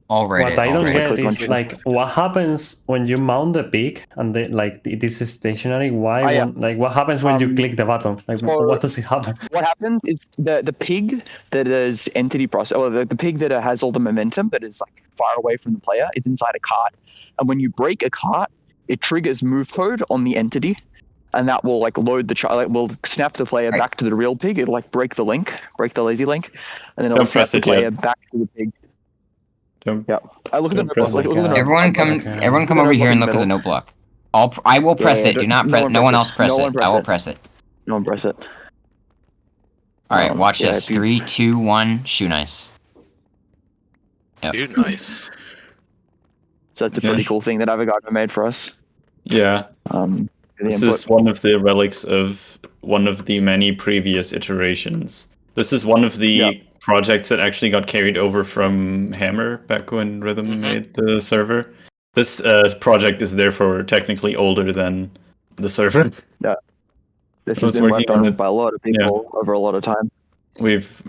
Already. What I don't get is like what happens when you mount the pig and it is stationary. Why? What happens when you click the button? Like what does it happen? What happens is the pig that is entity process, or the pig that has all the momentum that is like far away from the player, is inside a cart, and when you break a cart, it triggers move code on the entity. And that will like load the will snap the player back to the real pig. It'll like break the lazy link, and then it'll snap the player back to the pig. Yeah, I look at the notebook. Everyone come over here and look at the note block. I will press it. Do not press. No one else press it. I will press it. No one press it. All right, watch this. 3, 2, 1. Shoe nice. Yep. Shoe nice. So that's a pretty cool thing that Avogadro made for us. Yeah. This is one of the relics of one of the many previous iterations. This is one of the projects that actually got carried over from Hammer back when Rhythm made the server. This project is therefore technically older than the server. Yeah. This has been worked on by a lot of people over a lot of time. This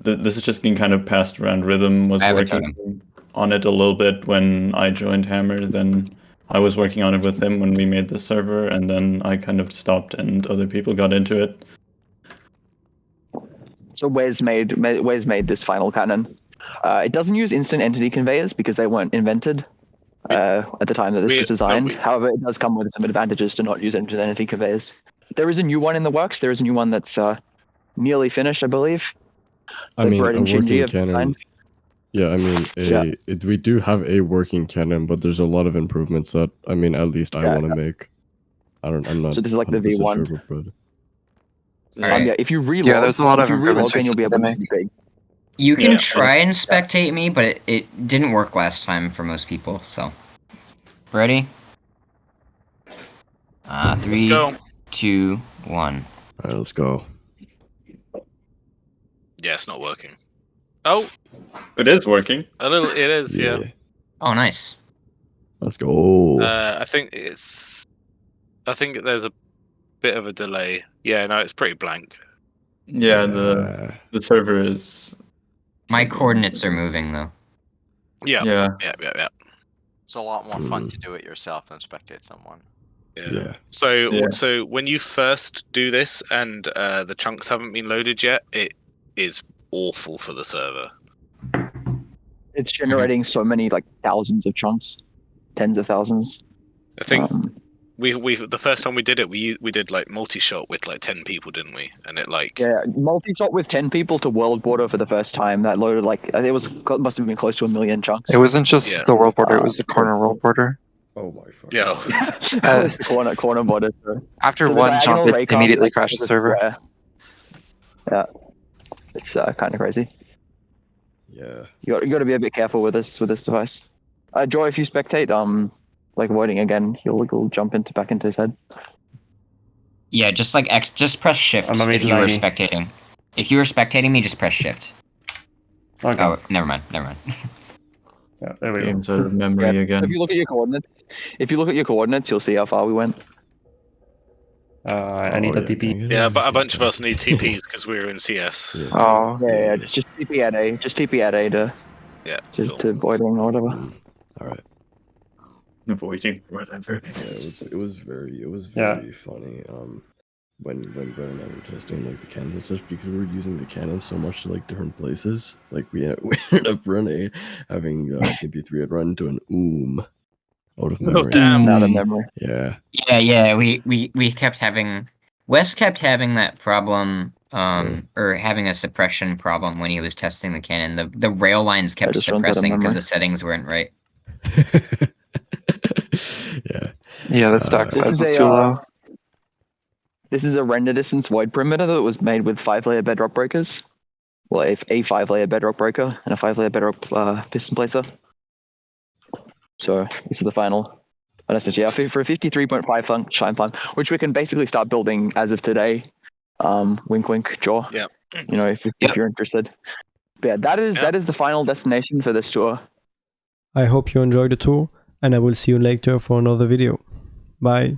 has just been kind of passed around. Rhythm was working on it a little bit when I joined Hammer, then I was working on it with him when we made the server, and then I kind of stopped and other people got into it. So Wes made this final cannon. It doesn't use instant entity conveyors because they weren't invented at the time that this was designed. However, it does come with some advantages to not use instant entity conveyors. There is a new one in the works. There is a new one that's nearly finished, I believe. I mean, a working cannon. Yeah, I mean, we do have a working cannon, but there's a lot of improvements that, I mean, at least I want to make. I'm not. So this is like the V1. Sure, but... Yeah, if you relog, there's a lot of relog, improvements you'll be able to make. make big. You can try and spectate me, but it didn't work last time for most people. So, ready? 3, 2, 1. All right, let's go. Yeah, it's not working. Oh, it is working. A little. It is. Yeah. Oh, nice. Let's go. I think there's a bit of a delay. Yeah, no, it's pretty blank. Yeah, the server is. My coordinates are moving though. Yeah. It's a lot more fun to do it yourself than spectate someone. Yeah. So when you first do this and the chunks haven't been loaded yet, it is awful for the server. It's generating so many like thousands of chunks, tens of thousands. I think we the first time we did it, we did like multi-shot with like 10 people, didn't we? And it like multi-shot with 10 people to world border for the first time. That loaded like must have been close to 1 million chunks. It wasn't just the world border; it was the corner world border. Oh my fuck. Yeah. the corner border. After one jump, it immediately crashed the server. Yeah, it's kind of crazy. Yeah. You got to be a bit careful with this device. Joy, if you spectate, like avoiding again, he'll jump back into his head. Yeah, just press shift if you were spectating. If you were spectating me, just press shift. Okay. Oh, never mind. Yeah, there we go. Games out of memory again. If you look at your coordinates, you'll see how far we went. I need a TP. Yeah, but a bunch of us need TPs because we're in CS. Oh. Yeah, just TP at A. Just TP at A to to avoiding or whatever. All right. Avoiding whatever. Yeah, it was very funny. When Brent and I were testing like the cannons and such, because we were using the cannons so much to like different places. Like we ended up having SMP3 had run into an out of memory. Oh damn! Out of memory. Yeah. Yeah. We kept having Wes kept having that problem, or having a suppression problem when he was testing the cannon. The rail lines kept suppressing because the settings weren't right. Yeah, the stack size is too low. This is a render distance void perimeter that was made with 5-layer bedrock breakers. Well, a 5-layer bedrock breaker and a 5-layer bedrock piston placer. So this is the final. For a 53.5 shine plug, which we can basically start building as of today. Wink, wink, jaw. Yeah. You know, if you're interested. But yeah, that is the final destination for this tour. I hope you enjoyed the tour, and I will see you later for another video. Bye.